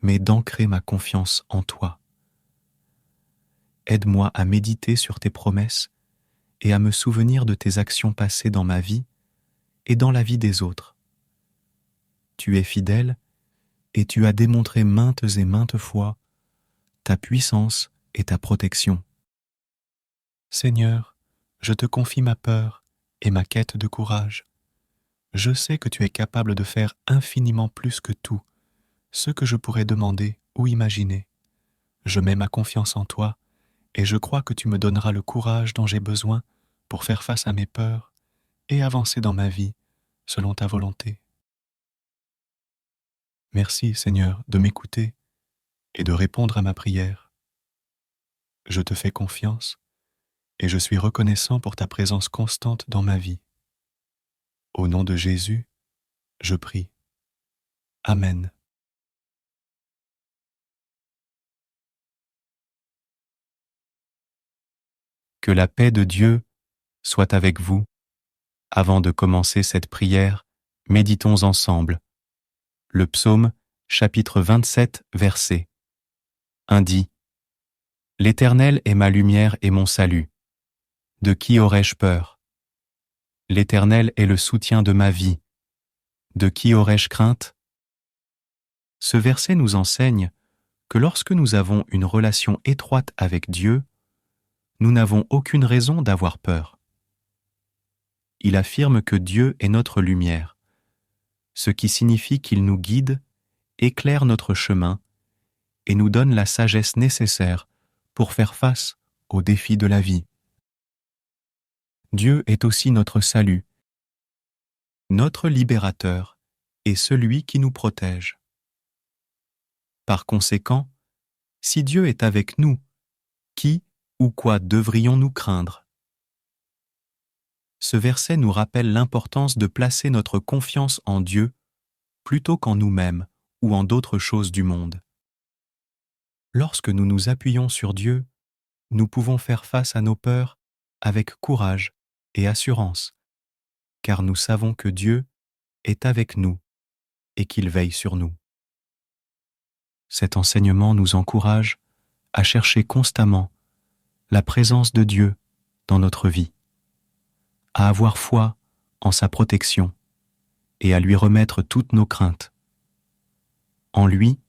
mais d'ancrer ma confiance en toi. Aide-moi à méditer sur tes promesses et à me souvenir de tes actions passées dans ma vie et dans la vie des autres. Tu es fidèle et tu as démontré maintes et maintes fois ta puissance et ta protection. Seigneur, je te confie ma peur et ma quête de courage. Je sais que tu es capable de faire infiniment plus que tout, ce que je pourrais demander ou imaginer. Je mets ma confiance en toi et je crois que tu me donneras le courage dont j'ai besoin pour faire face à mes peurs et avancer dans ma vie selon ta volonté. Merci, Seigneur, de m'écouter et de répondre à ma prière. Je te fais confiance et je suis reconnaissant pour ta présence constante dans ma vie. Au nom de Jésus, je prie. Amen. Que la paix de Dieu soit avec vous. Avant de commencer cette prière, méditons ensemble. Le psaume, chapitre 27, verset 1 dit « L'Éternel est ma lumière et mon salut. De qui aurais-je peur? L'Éternel est le soutien de ma vie. De qui aurais-je crainte ?» Ce verset nous enseigne que lorsque nous avons une relation étroite avec Dieu, nous n'avons aucune raison d'avoir peur. Il affirme que Dieu est notre lumière, ce qui signifie qu'il nous guide, éclaire notre chemin et nous donne la sagesse nécessaire pour faire face aux défis de la vie. Dieu est aussi notre salut, notre libérateur et celui qui nous protège. Par conséquent, si Dieu est avec nous, qui ou quoi devrions-nous craindre? Ce verset nous rappelle l'importance de placer notre confiance en Dieu plutôt qu'en nous-mêmes ou en d'autres choses du monde. Lorsque nous nous appuyons sur Dieu, nous pouvons faire face à nos peurs avec courage et assurance, car nous savons que Dieu est avec nous et qu'il veille sur nous. Cet enseignement nous encourage à chercher constamment la présence de Dieu dans notre vie, à avoir foi en sa protection et à lui remettre toutes nos craintes. En lui,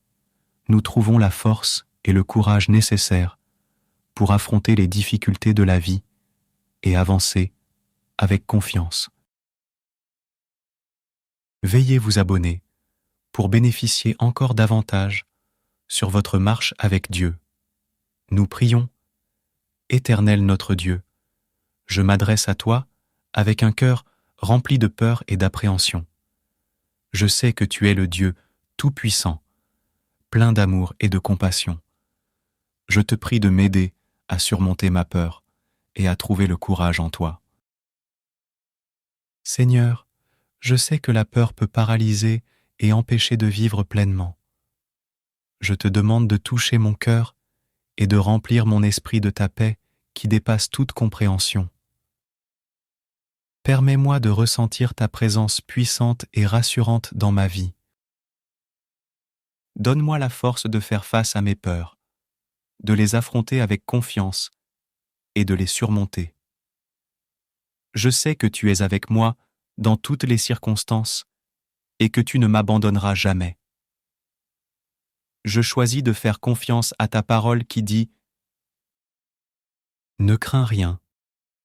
nous trouvons la force et le courage nécessaires pour affronter les difficultés de la vie et avancer avec confiance. Veuillez vous abonner pour bénéficier encore davantage sur votre marche avec Dieu. Nous prions. Éternel notre Dieu, je m'adresse à toi avec un cœur rempli de peur et d'appréhension. Je sais que tu es le Dieu tout-puissant, plein d'amour et de compassion. Je te prie de m'aider à surmonter ma peur et à trouver le courage en toi. Seigneur, je sais que la peur peut paralyser et empêcher de vivre pleinement. Je te demande de toucher mon cœur et de remplir mon esprit de ta paix qui dépasse toute compréhension. Permets-moi de ressentir ta présence puissante et rassurante dans ma vie. Donne-moi la force de faire face à mes peurs, de les affronter avec confiance et de les surmonter. Je sais que tu es avec moi dans toutes les circonstances et que tu ne m'abandonneras jamais. Je choisis de faire confiance à ta parole qui dit « Ne crains rien,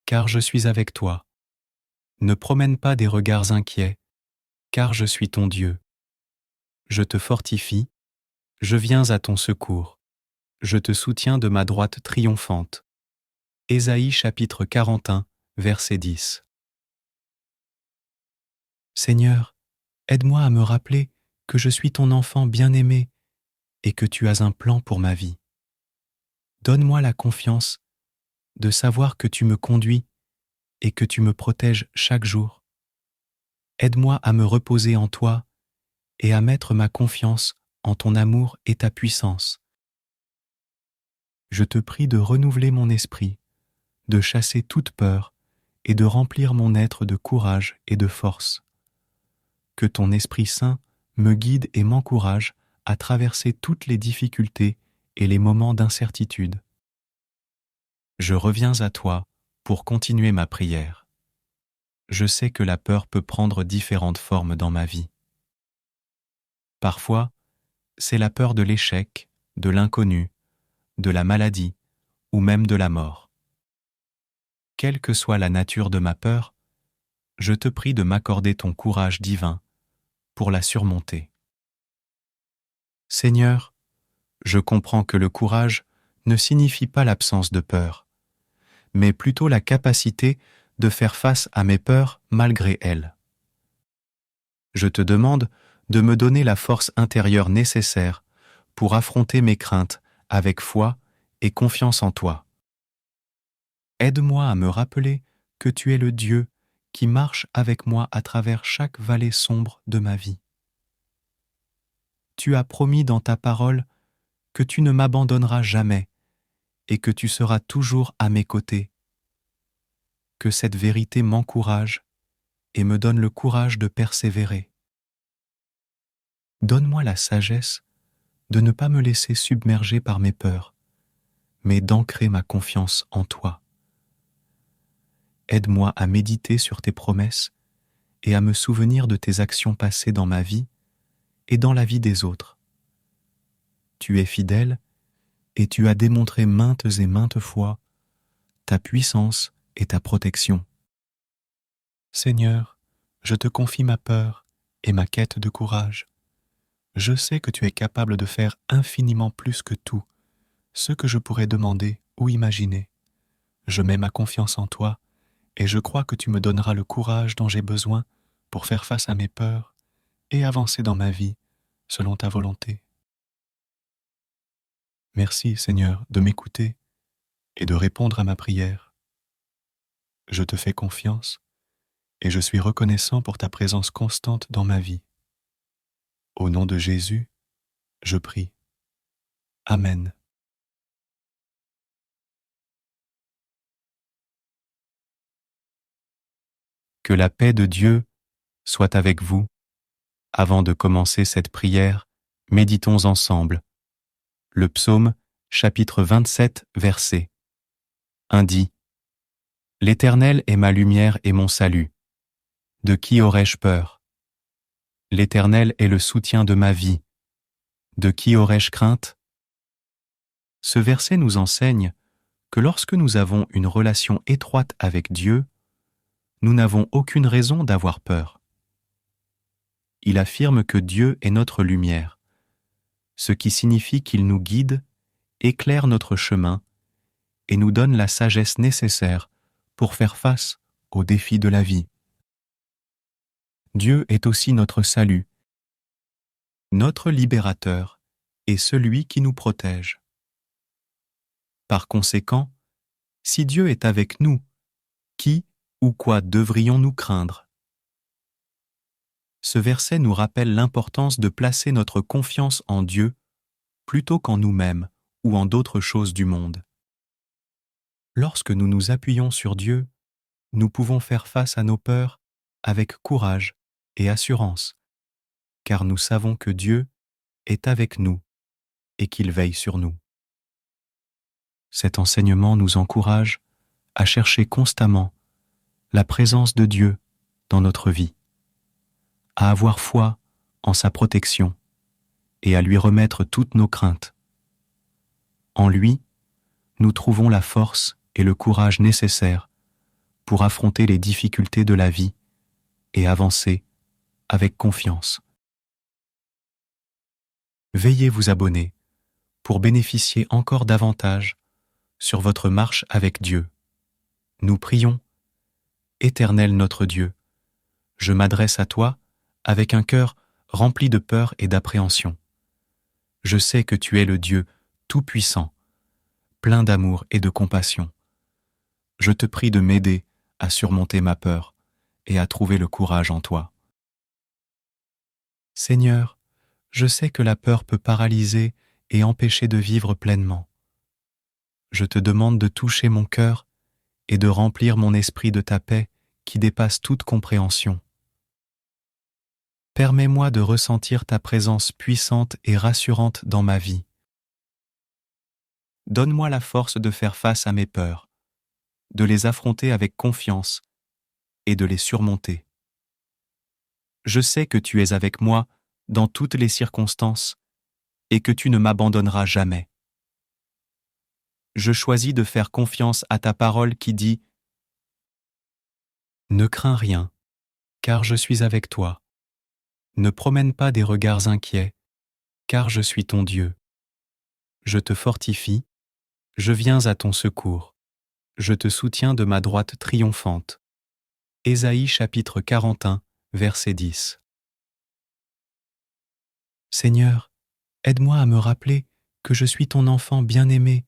car je suis avec toi. Ne promène pas des regards inquiets, car je suis ton Dieu. Je te fortifie, je viens à ton secours. Je te soutiens de ma droite triomphante. » Ésaïe chapitre 41, verset 10. Seigneur, aide-moi à me rappeler que je suis ton enfant bien-aimé et que tu as un plan pour ma vie. Donne-moi la confiance de savoir que tu me conduis et que tu me protèges chaque jour. Aide-moi à me reposer en toi et à mettre ma confiance en ton amour et ta puissance. Je te prie de renouveler mon esprit, de chasser toute peur et de remplir mon être de courage et de force. Que ton Esprit Saint me guide et m'encourage à traverser toutes les difficultés et les moments d'incertitude. Je reviens à toi pour continuer ma prière. Je sais que la peur peut prendre différentes formes dans ma vie. Parfois, c'est la peur de l'échec, de l'inconnu, de la maladie ou même de la mort. Quelle que soit la nature de ma peur, je te prie de m'accorder ton courage divin pour la surmonter. Seigneur, je comprends que le courage ne signifie pas l'absence de peur, mais plutôt la capacité de faire face à mes peurs malgré elles. Je te demande de me donner la force intérieure nécessaire pour affronter mes craintes avec foi et confiance en toi. Aide-moi à me rappeler que tu es le Dieu qui marche avec moi à travers chaque vallée sombre de ma vie. Tu as promis dans ta parole que tu ne m'abandonneras jamais et que tu seras toujours à mes côtés. Que cette vérité m'encourage et me donne le courage de persévérer. Donne-moi la sagesse de ne pas me laisser submerger par mes peurs, mais d'ancrer ma confiance en toi. Aide-moi à méditer sur tes promesses et à me souvenir de tes actions passées dans ma vie et dans la vie des autres. Tu es fidèle et tu as démontré maintes et maintes fois ta puissance et ta protection. Seigneur, je te confie ma peur et ma quête de courage. Je sais que tu es capable de faire infiniment plus que tout ce que je pourrais demander ou imaginer. Je mets ma confiance en toi et je crois que tu me donneras le courage dont j'ai besoin pour faire face à mes peurs et avancer dans ma vie selon ta volonté. Merci, Seigneur, de m'écouter et de répondre à ma prière. Je te fais confiance et je suis reconnaissant pour ta présence constante dans ma vie. Au nom de Jésus, je prie. Amen. Que la paix de Dieu soit avec vous. Avant de commencer cette prière, méditons ensemble. Le psaume, chapitre 27, verset 1 dit : « L'Éternel est ma lumière et mon salut. De qui aurais-je peur ? L'Éternel est le soutien de ma vie. De qui aurais-je crainte ? » Ce verset nous enseigne que lorsque nous avons une relation étroite avec Dieu, nous n'avons aucune raison d'avoir peur. Il affirme que Dieu est notre lumière, ce qui signifie qu'il nous guide, éclaire notre chemin et nous donne la sagesse nécessaire pour faire face aux défis de la vie. Dieu est aussi notre salut, notre libérateur et celui qui nous protège. Par conséquent, si Dieu est avec nous, qui ou quoi devrions-nous craindre ? Ce verset nous rappelle l'importance de placer notre confiance en Dieu plutôt qu'en nous-mêmes ou en d'autres choses du monde. Lorsque nous nous appuyons sur Dieu, nous pouvons faire face à nos peurs avec courage et assurance, car nous savons que Dieu est avec nous et qu'il veille sur nous. Cet enseignement nous encourage à chercher constamment la présence de Dieu dans notre vie, à avoir foi en sa protection et à lui remettre toutes nos craintes. En lui, nous trouvons la force et le courage nécessaires pour affronter les difficultés de la vie et avancer avec confiance. Veuillez vous abonner pour bénéficier encore davantage sur votre marche avec Dieu. Nous prions. Éternel notre Dieu, je m'adresse à toi avec un cœur rempli de peur et d'appréhension. Je sais que tu es le Dieu tout-puissant, plein d'amour et de compassion. Je te prie de m'aider à surmonter ma peur et à trouver le courage en toi. Seigneur, je sais que la peur peut paralyser et empêcher de vivre pleinement. Je te demande de toucher mon cœur et de remplir mon esprit de ta paix qui dépasse toute compréhension. Permets-moi de ressentir ta présence puissante et rassurante dans ma vie. Donne-moi la force de faire face à mes peurs, de les affronter avec confiance et de les surmonter. Je sais que tu es avec moi dans toutes les circonstances et que tu ne m'abandonneras jamais. Je choisis de faire confiance à ta parole qui dit : « Ne crains rien, car je suis avec toi. Ne promène pas des regards inquiets, car je suis ton Dieu. Je te fortifie, je viens à ton secours. Je te soutiens de ma droite triomphante. » Ésaïe chapitre 41, verset 10. Seigneur, aide-moi à me rappeler que je suis ton enfant bien-aimé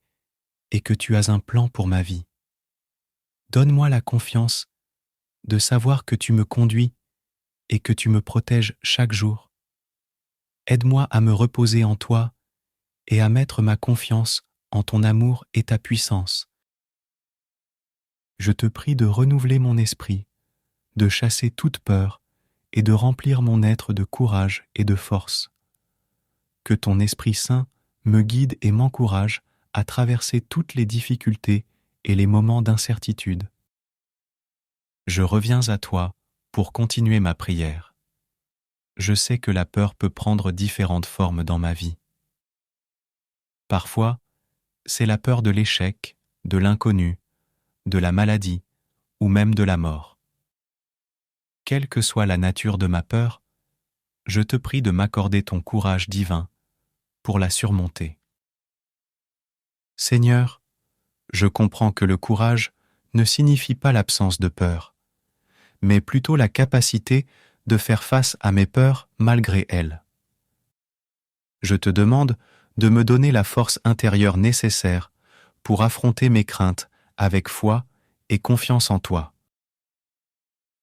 et que tu as un plan pour ma vie. Donne-moi la confiance de savoir que tu me conduis et que tu me protèges chaque jour. Aide-moi à me reposer en toi et à mettre ma confiance en ton amour et ta puissance. Je te prie de renouveler mon esprit, de chasser toute peur et de remplir mon être de courage et de force. Que ton Esprit Saint me guide et m'encourage à traverser toutes les difficultés et les moments d'incertitude. Je reviens à toi pour continuer ma prière. Je sais que la peur peut prendre différentes formes dans ma vie. Parfois, c'est la peur de l'échec, de l'inconnu, de la maladie ou même de la mort. Quelle que soit la nature de ma peur, je te prie de m'accorder ton courage divin pour la surmonter. Seigneur, je comprends que le courage ne signifie pas l'absence de peur, mais plutôt la capacité de faire face à mes peurs malgré elles. Je te demande de me donner la force intérieure nécessaire pour affronter mes craintes avec foi et confiance en toi.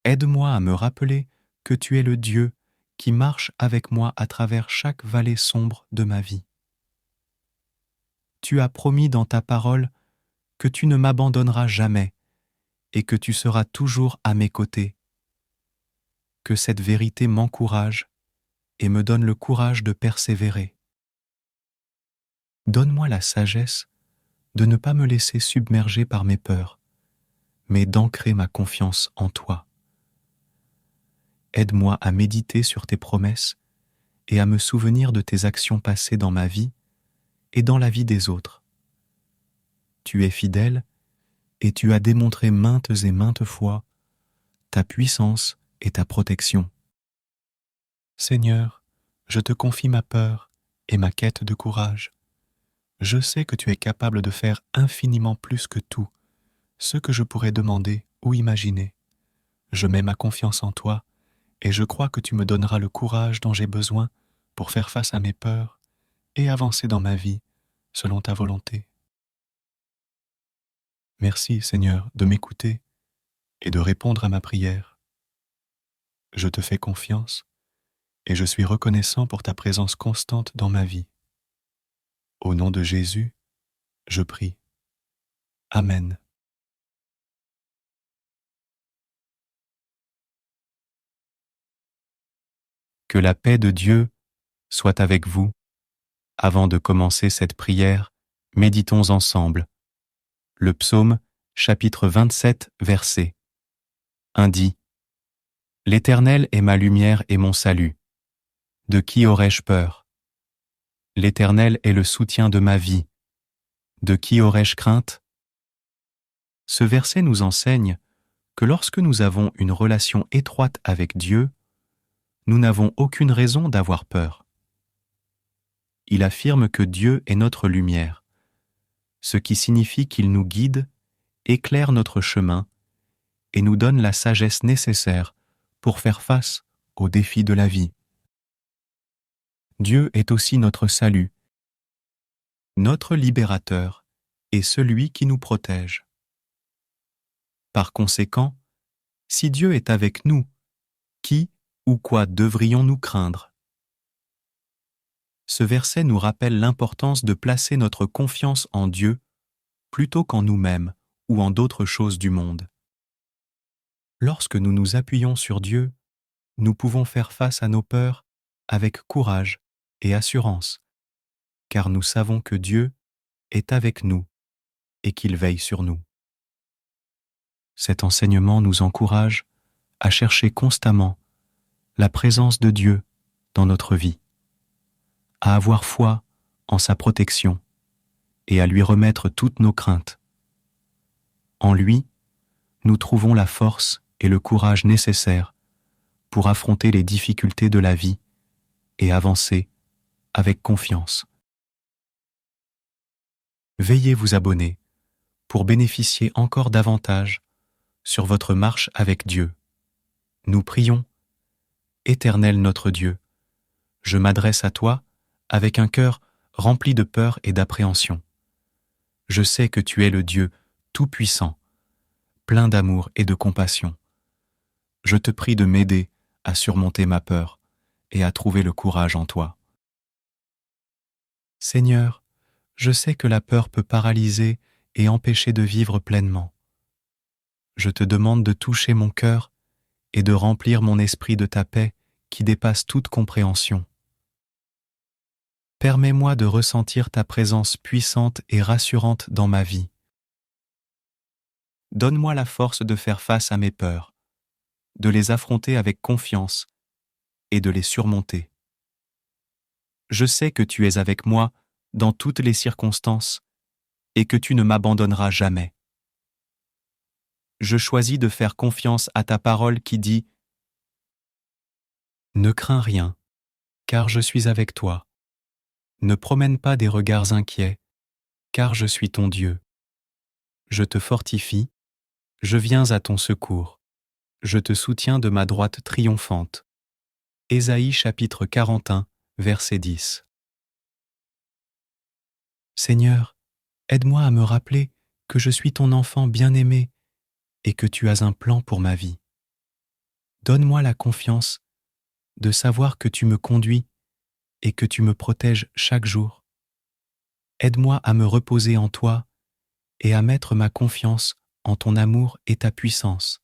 Aide-moi à me rappeler que tu es le Dieu qui marche avec moi à travers chaque vallée sombre de ma vie. Tu as promis dans ta parole que tu ne m'abandonneras jamais et que tu seras toujours à mes côtés. Que cette vérité m'encourage et me donne le courage de persévérer. Donne-moi la sagesse de ne pas me laisser submerger par mes peurs, mais d'ancrer ma confiance en toi. Aide-moi à méditer sur tes promesses et à me souvenir de tes actions passées dans ma vie et dans la vie des autres. Tu es fidèle et tu as démontré maintes et maintes fois ta puissance et ta protection. Seigneur, je te confie ma peur et ma quête de courage. Je sais que tu es capable de faire infiniment plus que tout, ce que je pourrais demander ou imaginer. Je mets ma confiance en toi et je crois que tu me donneras le courage dont j'ai besoin pour faire face à mes peurs et avancer dans ma vie selon ta volonté. Merci, Seigneur, de m'écouter et de répondre à ma prière. Je te fais confiance et je suis reconnaissant pour ta présence constante dans ma vie. Au nom de Jésus, je prie. Amen. Que la paix de Dieu soit avec vous. Avant de commencer cette prière, méditons ensemble. Le psaume, chapitre 27, verset 1 dit « L'Éternel est ma lumière et mon salut. De qui aurais-je peur? L'Éternel est le soutien de ma vie. De qui aurais-je crainte? » Ce verset nous enseigne que lorsque nous avons une relation étroite avec Dieu, nous n'avons aucune raison d'avoir peur. Il affirme que Dieu est notre lumière, ce qui signifie qu'il nous guide, éclaire notre chemin et nous donne la sagesse nécessaire pour faire face aux défis de la vie. Dieu est aussi notre salut, notre libérateur et celui qui nous protège. Par conséquent, si Dieu est avec nous, qui ou quoi devrions-nous craindre? Ce verset nous rappelle l'importance de placer notre confiance en Dieu plutôt qu'en nous-mêmes ou en d'autres choses du monde. Lorsque nous nous appuyons sur Dieu, nous pouvons faire face à nos peurs avec courage et assurance, car nous savons que Dieu est avec nous et qu'il veille sur nous. Cet enseignement nous encourage à chercher constamment la présence de Dieu dans notre vie, à avoir foi en sa protection et à lui remettre toutes nos craintes. En lui, nous trouvons la force et le courage nécessaires pour affronter les difficultés de la vie et avancer avec confiance. Veuillez vous abonner pour bénéficier encore davantage sur votre marche avec Dieu. Nous prions. Éternel notre Dieu, je m'adresse à toi avec un cœur rempli de peur et d'appréhension. Je sais que tu es le Dieu tout-puissant, plein d'amour et de compassion. Je te prie de m'aider à surmonter ma peur et à trouver le courage en toi. Seigneur, je sais que la peur peut paralyser et empêcher de vivre pleinement. Je te demande de toucher mon cœur et de remplir mon esprit de ta paix qui dépasse toute compréhension. Permets-moi de ressentir ta présence puissante et rassurante dans ma vie. Donne-moi la force de faire face à mes peurs, de les affronter avec confiance et de les surmonter. Je sais que tu es avec moi dans toutes les circonstances et que tu ne m'abandonneras jamais. Je choisis de faire confiance à ta parole qui dit « Ne crains rien, car je suis avec toi. Ne promène pas des regards inquiets, car je suis ton Dieu. Je te fortifie, je viens à ton secours. Je te soutiens de ma droite triomphante. » Ésaïe chapitre 41, verset 10. Seigneur, aide-moi à me rappeler que je suis ton enfant bien-aimé et que tu as un plan pour ma vie. Donne-moi la confiance de savoir que tu me conduis et que tu me protèges chaque jour. Aide-moi à me reposer en toi et à mettre ma confiance en ton amour et ta puissance.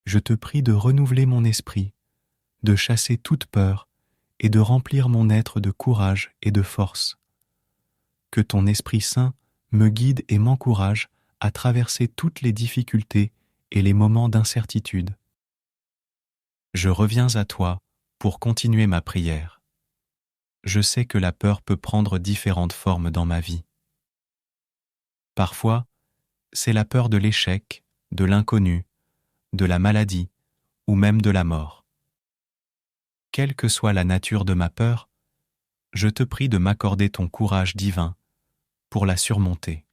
Je te prie de renouveler mon esprit, de chasser toute peur et de remplir mon être de courage et de force. Que ton Esprit Saint me guide et m'encourage à traverser toutes les difficultés et les moments d'incertitude. Je reviens à toi pour continuer ma prière. Je sais que la peur peut prendre différentes formes dans ma vie. Parfois, c'est la peur de l'échec, de l'inconnu, de la maladie ou même de la mort. Quelle que soit la nature de ma peur, je te prie de m'accorder ton courage divin pour la surmonter.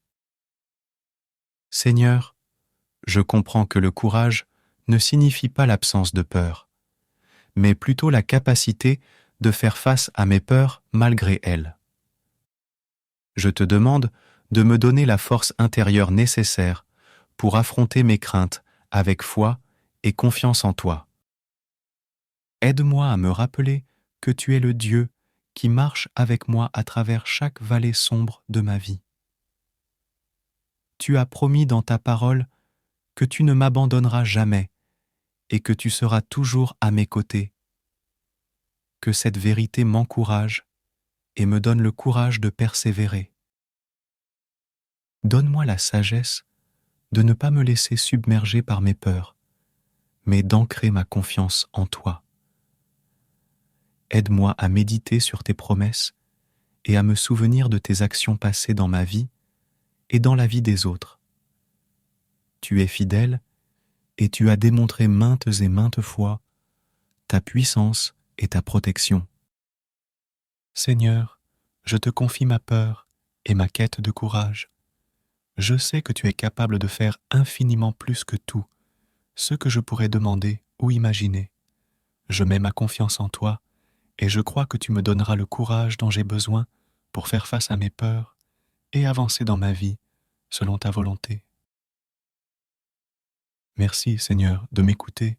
Seigneur, je comprends que le courage ne signifie pas l'absence de peur, mais plutôt la capacité de faire face à mes peurs malgré elles. Je te demande de me donner la force intérieure nécessaire pour affronter mes craintes avec foi et confiance en toi. Aide-moi à me rappeler que tu es le Dieu qui marche avec moi à travers chaque vallée sombre de ma vie. Tu as promis dans ta parole que tu ne m'abandonneras jamais et que tu seras toujours à mes côtés. Que cette vérité m'encourage et me donne le courage de persévérer. Donne-moi la sagesse de ne pas me laisser submerger par mes peurs, mais d'ancrer ma confiance en toi. Aide-moi à méditer sur tes promesses et à me souvenir de tes actions passées dans ma vie et dans la vie des autres. Tu es fidèle et tu as démontré maintes et maintes fois ta puissance et ta protection. Seigneur, je te confie ma peur et ma quête de courage. Je sais que tu es capable de faire infiniment plus que tout, ce que je pourrais demander ou imaginer. Je mets ma confiance en toi et je crois que tu me donneras le courage dont j'ai besoin pour faire face à mes peurs et avancer dans ma vie selon ta volonté. Merci, Seigneur, de m'écouter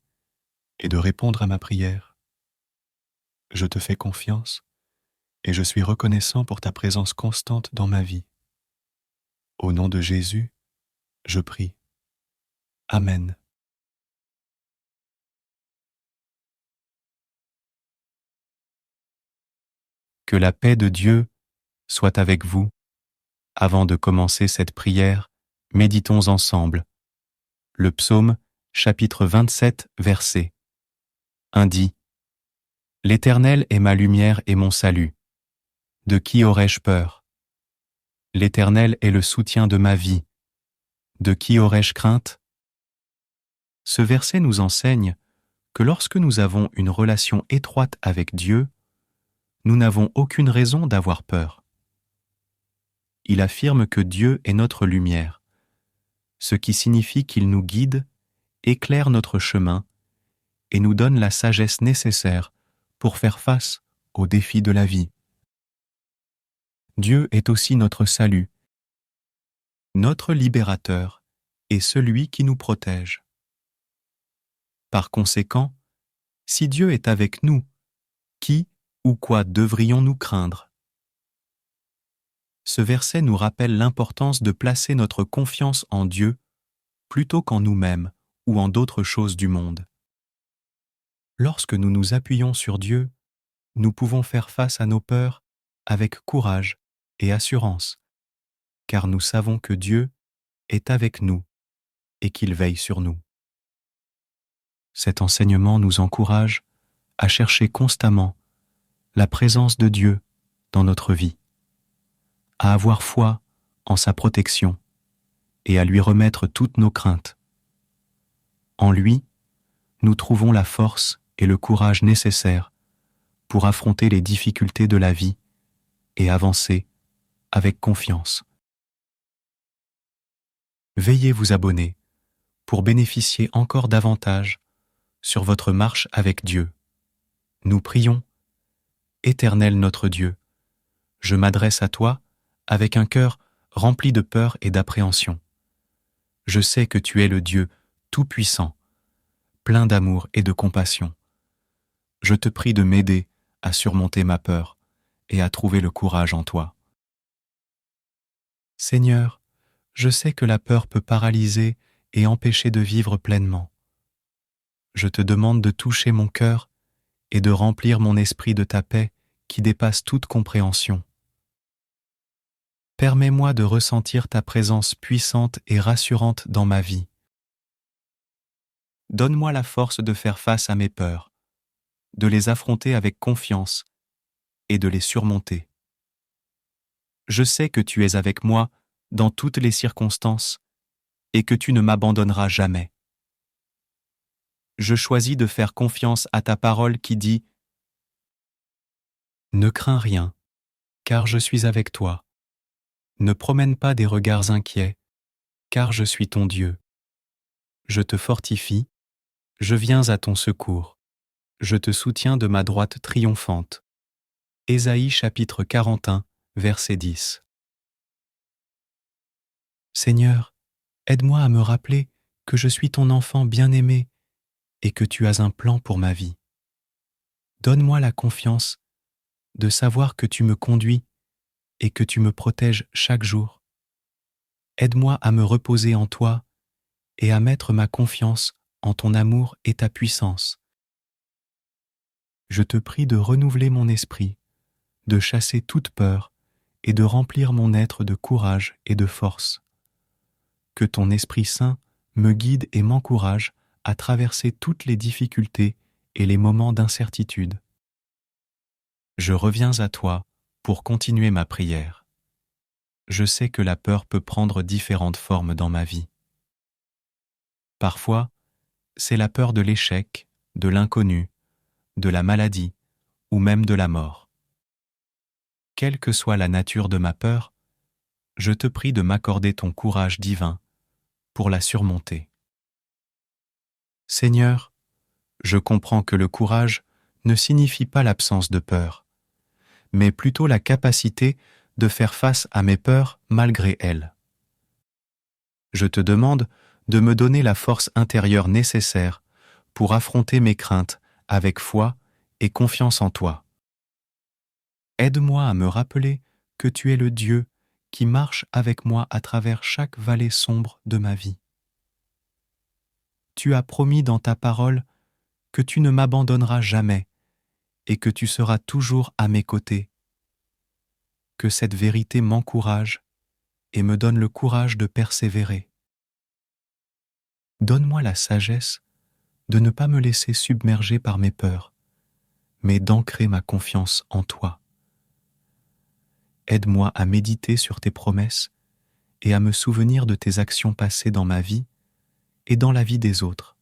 et de répondre à ma prière. Je te fais confiance et je suis reconnaissant pour ta présence constante dans ma vie. Au nom de Jésus, je prie. Amen. Que la paix de Dieu soit avec vous. Avant de commencer cette prière, méditons ensemble. Le psaume, chapitre 27, verset 1 dit : « L'Éternel est ma lumière et mon salut. De qui aurais-je peur ? L'Éternel est le soutien de ma vie. De qui aurais-je crainte ? » Ce verset nous enseigne que lorsque nous avons une relation étroite avec Dieu, nous n'avons aucune raison d'avoir peur. Il affirme que Dieu est notre lumière, ce qui signifie qu'il nous guide, éclaire notre chemin et nous donne la sagesse nécessaire pour faire face aux défis de la vie. Dieu est aussi notre salut, notre libérateur et celui qui nous protège. Par conséquent, si Dieu est avec nous, qui ou quoi devrions-nous craindre ? Ce verset nous rappelle l'importance de placer notre confiance en Dieu plutôt qu'en nous-mêmes ou en d'autres choses du monde. Lorsque nous nous appuyons sur Dieu, nous pouvons faire face à nos peurs avec courage et assurance, car nous savons que Dieu est avec nous et qu'il veille sur nous. Cet enseignement nous encourage à chercher constamment la présence de Dieu dans notre vie, à avoir foi en sa protection et à lui remettre toutes nos craintes. En lui, nous trouvons la force et le courage nécessaires pour affronter les difficultés de la vie et avancer avec confiance. Veuillez vous abonner pour bénéficier encore davantage sur votre marche avec Dieu. Nous prions. Éternel notre Dieu, Je m'adresse à toi avec un cœur rempli de peur et d'appréhension. Je sais que tu es le Dieu tout-puissant, plein d'amour et de compassion. Je te prie de m'aider à surmonter ma peur et à trouver le courage en toi. Seigneur, je sais que la peur peut paralyser et empêcher de vivre pleinement. Je te demande de toucher mon cœur et de remplir mon esprit de ta paix qui dépasse toute compréhension. Permets-moi de ressentir ta présence puissante et rassurante dans ma vie. Donne-moi la force de faire face à mes peurs, de les affronter avec confiance et de les surmonter. Je sais que tu es avec moi dans toutes les circonstances et que tu ne m'abandonneras jamais. Je choisis de faire confiance à ta parole qui dit « Ne crains rien, car je suis avec toi. Ne promène pas des regards inquiets, car je suis ton Dieu. Je te fortifie, je viens à ton secours. Je te soutiens de ma droite triomphante. » Ésaïe chapitre 41, verset 10. Seigneur, aide-moi à me rappeler que je suis ton enfant bien-aimé et que tu as un plan pour ma vie. Donne-moi la confiance de savoir que tu me conduis et que tu me protèges chaque jour. Aide-moi à me reposer en toi et à mettre ma confiance en ton amour et ta puissance. Je te prie de renouveler mon esprit, de chasser toute peur et de remplir mon être de courage et de force. Que ton Esprit Saint me guide et m'encourage à traverser toutes les difficultés et les moments d'incertitude. Je reviens à toi pour continuer ma prière. Je sais que la peur peut prendre différentes formes dans ma vie. Parfois, c'est la peur de l'échec, de l'inconnu, de la maladie ou même de la mort. Quelle que soit la nature de ma peur, je te prie de m'accorder ton courage divin pour la surmonter. Seigneur, je comprends que le courage ne signifie pas l'absence de peur, mais plutôt la capacité de faire face à mes peurs malgré elles. Je te demande de me donner la force intérieure nécessaire pour affronter mes craintes avec foi et confiance en toi. Aide-moi à me rappeler que tu es le Dieu qui marche avec moi à travers chaque vallée sombre de ma vie. Tu as promis dans ta parole que tu ne m'abandonneras jamais et que tu seras toujours à mes côtés. Que cette vérité m'encourage et me donne le courage de persévérer. Donne-moi la sagesse de ne pas me laisser submerger par mes peurs, mais d'ancrer ma confiance en toi. Aide-moi à méditer sur tes promesses et à me souvenir de tes actions passées dans ma vie et dans la vie des autres.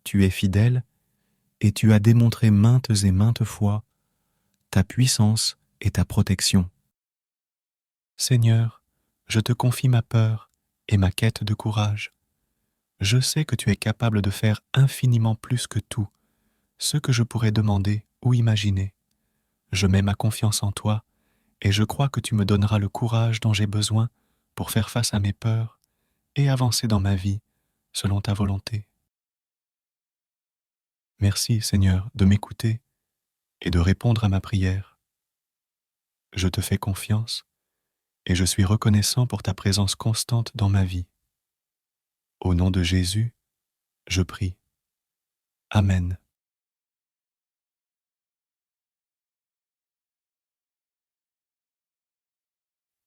Tu es fidèle et tu as démontré maintes et maintes fois ta puissance et ta protection. Seigneur, je te confie ma peur et ma quête de courage. Je sais que tu es capable de faire infiniment plus que tout, ce que je pourrais demander ou imaginer. Je mets ma confiance en toi et je crois que tu me donneras le courage dont j'ai besoin pour faire face à mes peurs et avancer dans ma vie selon ta volonté. Merci, Seigneur, de m'écouter et de répondre à ma prière. Je te fais confiance et je suis reconnaissant pour ta présence constante dans ma vie. Au nom de Jésus, je prie. Amen.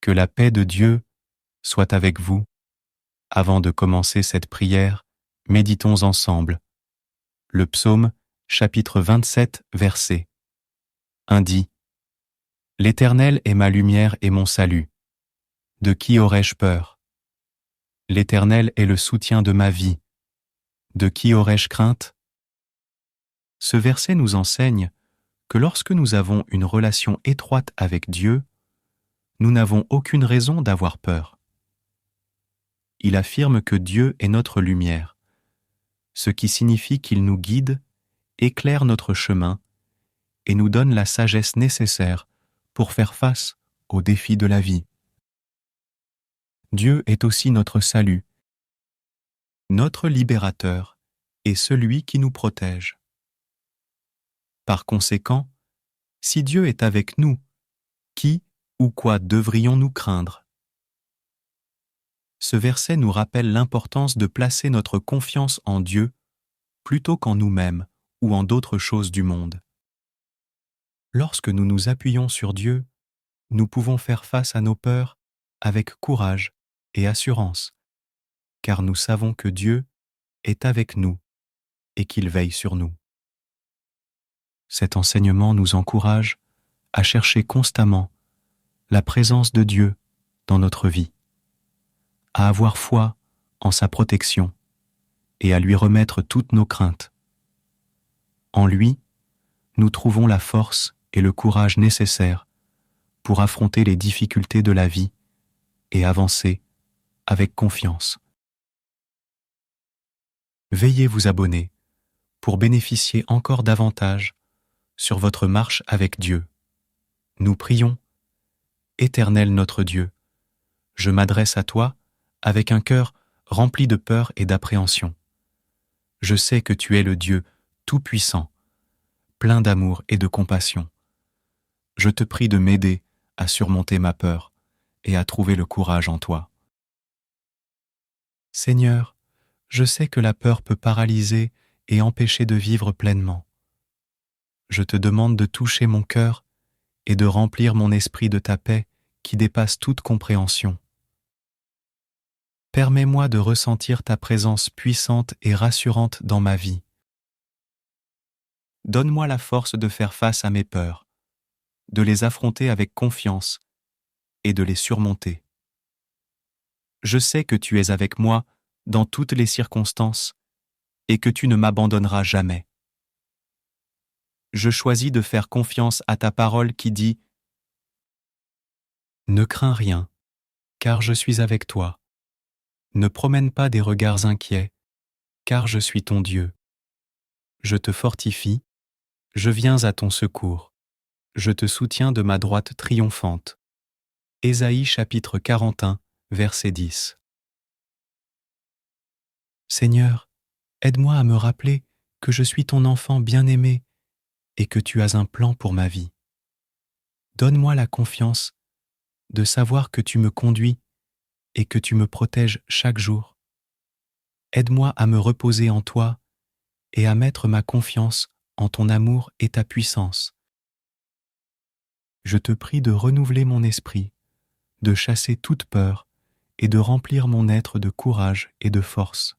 Que la paix de Dieu soit avec vous. Avant de commencer cette prière, méditons ensemble. Le psaume, chapitre 27, verset 1 dit « L'Éternel est ma lumière et mon salut. De qui aurais-je peur? L'Éternel est le soutien de ma vie. De qui aurais-je crainte ?» Ce verset nous enseigne que lorsque nous avons une relation étroite avec Dieu, nous n'avons aucune raison d'avoir peur. Il affirme que Dieu est notre lumière, ce qui signifie qu'il nous guide, éclaire notre chemin et nous donne la sagesse nécessaire pour faire face aux défis de la vie. Dieu est aussi notre salut, notre libérateur et celui qui nous protège. Par conséquent, si Dieu est avec nous, qui ou quoi devrions-nous craindre? Ce verset nous rappelle l'importance de placer notre confiance en Dieu plutôt qu'en nous-mêmes ou en d'autres choses du monde. Lorsque nous nous appuyons sur Dieu, nous pouvons faire face à nos peurs avec courage et assurance, car nous savons que Dieu est avec nous et qu'il veille sur nous. Cet enseignement nous encourage à chercher constamment la présence de Dieu dans notre vie, à avoir foi en sa protection et à lui remettre toutes nos craintes. En lui, nous trouvons la force et le courage nécessaires pour affronter les difficultés de la vie et avancer avec confiance. Veuillez vous abonner pour bénéficier encore davantage sur votre marche avec Dieu. Nous prions, Éternel notre Dieu, je m'adresse à toi avec un cœur rempli de peur et d'appréhension. Je sais que tu es le Dieu tout-puissant, plein d'amour et de compassion. Je te prie de m'aider à surmonter ma peur et à trouver le courage en toi. Seigneur, je sais que la peur peut paralyser et empêcher de vivre pleinement. Je te demande de toucher mon cœur et de remplir mon esprit de ta paix qui dépasse toute compréhension. Permets-moi de ressentir ta présence puissante et rassurante dans ma vie. Donne-moi la force de faire face à mes peurs, de les affronter avec confiance et de les surmonter. Je sais que tu es avec moi dans toutes les circonstances et que tu ne m'abandonneras jamais. Je choisis de faire confiance à ta parole qui dit « Ne crains rien, car je suis avec toi. Ne promène pas des regards inquiets, car je suis ton Dieu. Je te fortifie, je viens à ton secours. Je te soutiens de ma droite triomphante. » Ésaïe chapitre 41, verset 10. Seigneur, aide-moi à me rappeler que je suis ton enfant bien-aimé et que tu as un plan pour ma vie. Donne-moi la confiance de savoir que tu me conduis et que tu me protèges chaque jour. Aide-moi à me reposer en toi et à mettre ma confiance en ton amour et ta puissance. Je te prie de renouveler mon esprit, de chasser toute peur et de remplir mon être de courage et de force.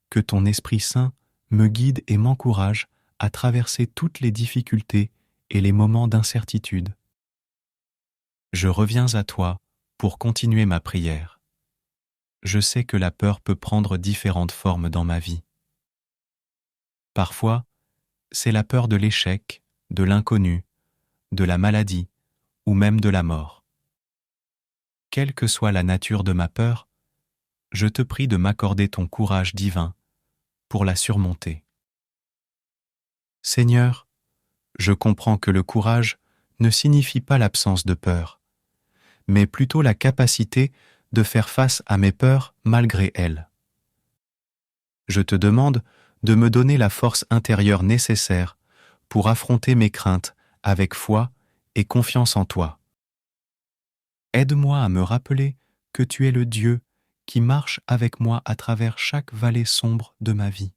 Que ton Esprit Saint me guide et m'encourage à traverser toutes les difficultés et les moments d'incertitude. Je reviens à toi pour continuer ma prière. Je sais que la peur peut prendre différentes formes dans ma vie. Parfois, c'est la peur de l'échec, de l'inconnu, de la maladie ou même de la mort. Quelle que soit la nature de ma peur, je te prie de m'accorder ton courage divin pour la surmonter. Seigneur, je comprends que le courage ne signifie pas l'absence de peur, mais plutôt la capacité de faire face à mes peurs malgré elles. Je te demande de me donner la force intérieure nécessaire pour affronter mes craintes avec foi et confiance en toi. Aide-moi à me rappeler que tu es le Dieu qui marche avec moi à travers chaque vallée sombre de ma vie.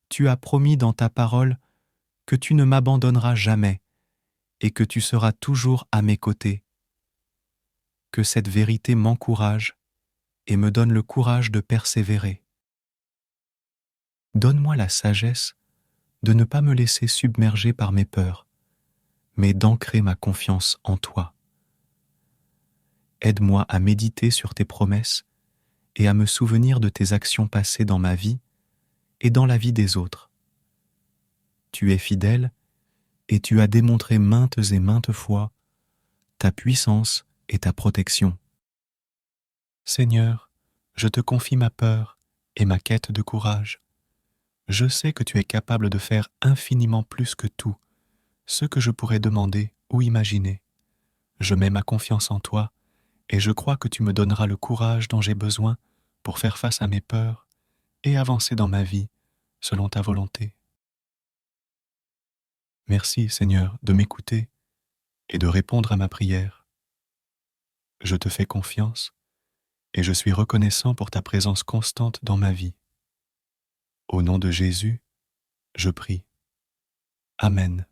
Tu as promis dans ta parole que tu ne m'abandonneras jamais et que tu seras toujours à mes côtés. Que cette vérité m'encourage et me donne le courage de persévérer. Donne-moi la sagesse de ne pas me laisser submerger par mes peurs, mais d'ancrer ma confiance en toi. Aide-moi à méditer sur tes promesses et à me souvenir de tes actions passées dans ma vie et dans la vie des autres. Tu es fidèle et tu as démontré maintes et maintes fois ta puissance et ta protection. Seigneur, je te confie ma peur et ma quête de courage. Je sais que tu es capable de faire infiniment plus que tout ce que je pourrais demander ou imaginer. Je mets ma confiance en toi et je crois que tu me donneras le courage dont j'ai besoin pour faire face à mes peurs et avancer dans ma vie selon ta volonté. Merci Seigneur de m'écouter et de répondre à ma prière. Je te fais confiance et je suis reconnaissant pour ta présence constante dans ma vie. Au nom de Jésus, je prie. Amen.